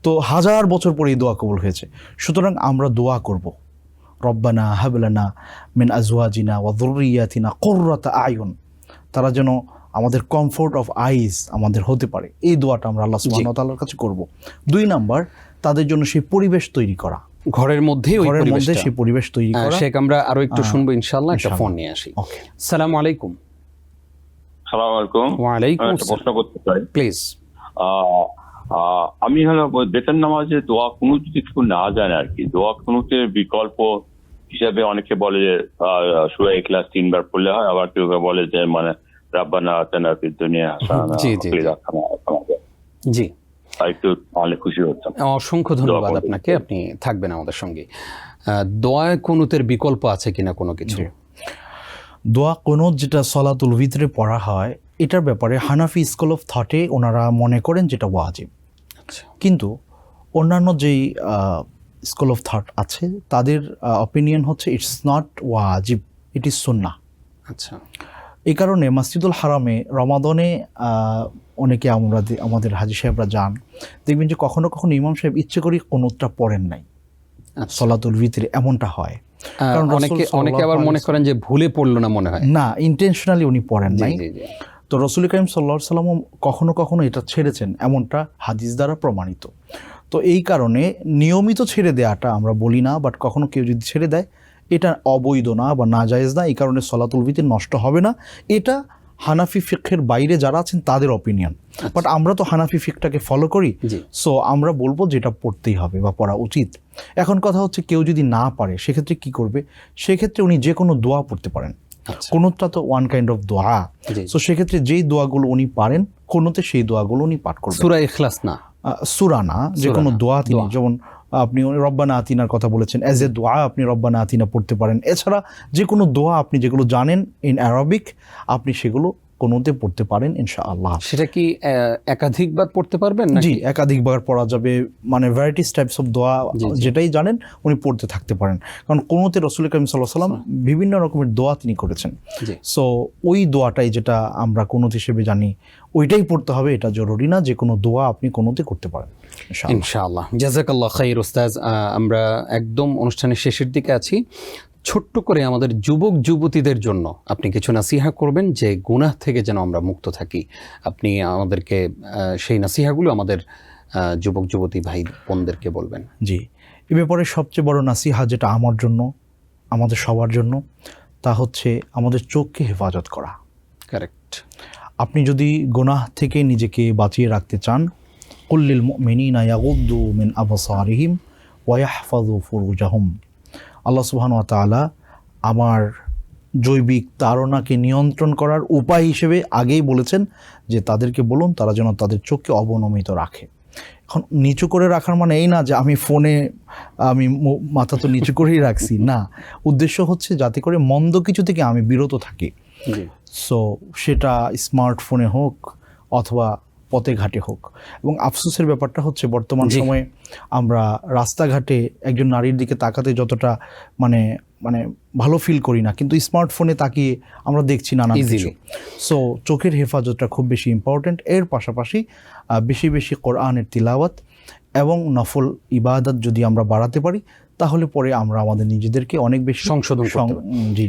তো হাজার বছর পরে এই দোয়া কবুল হয়েছে। সুতরাং আমরা দোয়া করব, রব্বানা হাব লানা মিন আজওয়াজিনা ওয়া যুররিয়াতিনা কুররাতা আয়ুন, তারা যেন আমাদের কমফোর্ট অফ আইজ আমাদের হতে পারে, এই দোয়াটা আমরা আল্লাহ সুবহানাহু ওয়া তাআলার কাছে করব। 2 নাম্বার, তাদের জন্য সেই পরিবেশ তৈরি করা, ঘরের মধ্যে ওই ঘরের মধ্যে পরিবেশটা। সেই পরিবেশ তৈরি করা। শেখ, আমরা আরো একটু শুনবো ইনশাআল্লাহ। একটা ইনশাআল্লাহ। ফোন নিয়ে আসি। ওকে। আসসালামু আলাইকুম। সালাম আলাইকুম। ওয়ালাইকুম একটা প্রশ্ন করতে চাই। প্লিজ। আমি হলো বেতন নামাজে দোয়া কুনুত যদি কেউ না জানে আর কি, দোয়া কুনুতের বিকল্প হিসাবে অনেকে বলে যে সূরা ইখলাস 3 বার পড়লে হয়, আবার কেউ কেউ বলে যে মানে রাব্বানা আতিনা ফিদ দুনিয়া হাসানাহ জি, জি, জি। জি, একটু অনেক খুশি হতাম। অসংখ্য ধন্যবাদ দোয়া করবেন। আপনাকে, আপনি থাকবেন আমাদের সঙ্গে। দোয়া কুনুতের বিকল্প আছে কিনা কোনো কিছু? জি। দোয়া কুনুত যেটা সলাতুল ভিতরে পড়া হয়, এটার ব্যাপারে হানাফি স্কুল অফ থটে ওনারা মনে করেন যেটা ওয়াজিব। আচ্ছা। কিন্তু অন্যান্য যেই স্কুল অফ থট আছে তাদের অপিনিয়ন হচ্ছে ইটস নট ওয়াজিব, ইট ইজ সুন্নাহ। আচ্ছা। এই কারণে মসজিদুল হারামে রমাদনে অনেকে আমাদের হাজী সাহেবরা যান, দেখবেন যে কখনো কখনো ইমাম সাহেব ইচ্ছে করে কুনুতটা পড়েন নাই আচ্ছা। সলাতুল ভিতরে, এমনটা হয়। কারণ রাসূল অনেকে সাল্লাল্লাহু আবার মনে আলাইহি করেন যে ভুলে পড়লো না, মনে হয়। না, ইন্টেনশনালি উনি পড়েন জি, নাই। জি, জি। তো রাসূল কারীম সাল্লাল্লাহু আলাইহি ওয়াসাল্লাম কখনো কখনো এটা ছেড়েছেন, এমনটা হাদিস দ্বারা প্রমাণিত। তো এই কারণে নিয়মিত ছেড়ে দেওয়াটা আমরা বলি না, বাট কখনো কেউ যদি ছেড়ে দেয় এটা অবৈধ না বা নাজায়েজ না, এই কারণে সলাতুল ভিতর নষ্ট হবে না। এটা হানাফি ফিকহের বাইরে যারা আছেন তাদের অপিনিয়ন, বাট আমরা তো হানাফি ফিকটাকে ফলো করি। জি। সো আমরা বলবো যেটা পড়তেই হবে বা পড়া উচিত। এখন কথা হচ্ছে কেউ যদি না পারে সেক্ষেত্রে কি করবে? সেক্ষেত্রে উনি যে কোনো দোয়া পড়তে পারেন। আচ্ছা। কুনুতটা তো ওয়ান কাইন্ড অফ দোয়া। জি। সো সেক্ষেত্রে যেই দোয়াগুলো উনি পারেন কুনুতে, সেই দোয়াগুলো উনি পাঠ করবেন। সূরা ইখলাস না, সূরা না, যে কোনো সূরা না, দোয়া তিনি, দোয়া। যেমন আপনি রব্বানা আতিনার কথা বলেছেন, অ্যাজ এ দোয়া আপনি রব্বানা আতিনা পড়তে পারেন। এছাড়া যে কোনো দোয়া আপনি যেগুলো জানেন ইন অ্যারাবিক আপনি সেগুলো কোনোতে পড়তে পারেন ইনশাআল্লাহ। সেটা কি একাধিকবার পড়তে পারবেন নাকি? জি, একাধিকবার পড়া যাবে, মানে ভ্যারাইটিস টাইপস অফ দোয়া জি, জি। যেটাই জানেন উনি পড়তে থাকতে পারেন। কারণ কোনোতে রাসূল কারীম সাল্লাল্লাহু আলাইহি ওয়াসাল্লাম বিভিন্ন রকমের দোয়া তিনি করেছেন। জি। সো ওই দোয়াটাই যেটা আমরা কোনোত হিসেবে জানি ওইটাই পড়তে হবে, এটা জরুরি না। যে কোনো দোয়া আপনি কোনোতে করতে পারেন ইনশাআল্লাহ। ইনশাআল্লাহ। জাযাকাল্লাহ খাইর উস্তাজ। আমরা একদম অনুষ্ঠানের শেষের দিকে আছি। ছোট্ট করে আমাদের যুবক যুবতীদের জন্য আপনি কিছু নাসিহা করবেন যে গুনাহ থেকে যেন আমরা মুক্ত থাকি। আপনি আমাদেরকে সেই নাসিহাগুলো আমাদের যুবক যুবতী ভাই বোনদেরকে বলবেন। জি, এ ব্যাপারে সবচেয়ে বড় নাসিহা যেটা আমার জন্য, আমাদের সবার জন্য, তা হচ্ছে আমাদের চোখকে হেফাজত করা। কারেক্ট। আপনি যদি গুনাহ থেকে নিজেকে বাঁচিয়ে রাখতে চান, কুল্লিল মুমিনিনা ইয়াগুদ্দু মিন আবসারিহিম ওয়া ইয়াহফাযু ফুরুজাহুম। আল্লাহ সুবহানাহু ওয়া তাআলা আমার জৈবিক তাড়নাকে নিয়ন্ত্রণ করার উপায় হিসেবে আগেই বলেছেন যে তাদেরকে বলুন তারা যেন তাদের চোখকে অবনমিত রাখে। এখন নিচু করে রাখার মানে এই না যে আমি ফোনে মাথা তো নিচু করেই রাখছি, না, উদ্দেশ্য হচ্ছে যাতে করে মন্দ কিছু থেকে আমি বিরত থাকি। সো সেটা স্মার্টফোনে হোক অথবা পথে ঘাটে হোক। এবং আফসোসের ব্যাপারটা হচ্ছে বর্তমান সময়ে আমরা রাস্তাঘাটে একজন নারীর দিকে তাকাতে যতটা মানে ভালো ফিল করি না, কিন্তু স্মার্টফোনে তাকিয়ে আমরা দেখছি নানা কিছু। সো চোখের হেফাজতটা খুব বেশি ইম্পর্ট্যান্ট। এর পাশাপাশি বেশি বেশি কোরআনের তিলাওয়াত এবং নফল ইবাদত যদি আমরা বাড়াতে পারি তাহলে পরে আমরা আমাদের নিজেদেরকে অনেক বেশি সংশোধন জি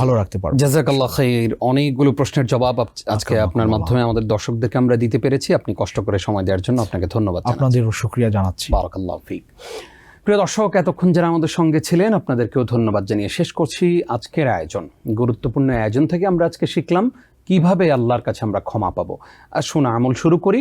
ভালো রাখতে পারবো। জাযাকাল্লাহ খাইর। অনেকগুলো প্রশ্নের জবাব আজকে আপনার মাধ্যমে আমাদের দর্শকদেরকে আমরা দিতে পেরেছি। আপনি কষ্ট করে সময় দেওয়ার জন্য আপনাকে ধন্যবাদ। আপনাদেরও শুকরিয়া জানাচ্ছি। বারাকাল্লাহু ফিক। প্রিয় দর্শক, এতক্ষণ যারা আমাদের সঙ্গে ছিলেন আপনাদেরকেও ধন্যবাদ জানিয়ে শেষ করছি আজকের আয়োজন। গুরুত্বপূর্ণ আয়োজন থেকে আমরা আজকে শিখলাম কিভাবে আল্লাহর কাছে আমরা ক্ষমা পাবো। আসুন আমল শুরু করি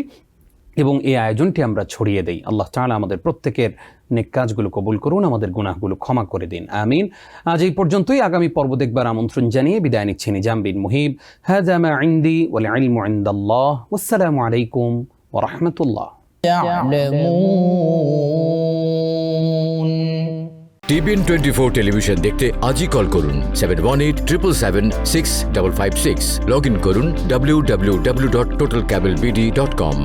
এবং এই আয়োজনটি আমরা ছড়িয়ে দেই। আল্লাহ তাআলা আমাদের প্রত্যেকের নেক কাজগুলো কবুল করুন, আমাদের গুনাহগুলো ক্ষমা করে দিন, আমিন। আজ এই পর্যন্তই। আগামী পর্ব দেখবার আমন্ত্রণ জানিয়ে বিদায় নিচ্ছি। নিজাম বিন মুহিব। হাযা মা ইনদি ওয়াল ইলমু ইনদাল্লাহ। ওয়াসসালামু আলাইকুম ওয়া রাহমাতুল্লাহ। TBN 24 টেলিভিশন দেখতে আজই কল করুন 7187776556। লগ ইন করুন www.totalcablebd.com।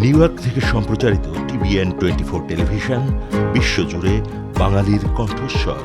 নিউ ইয়র্ক থেকে সম্প্রচারিত TBN 24 টেলিভিশন বিশ্বজুড়ে বাঙালির কণ্ঠস্বর।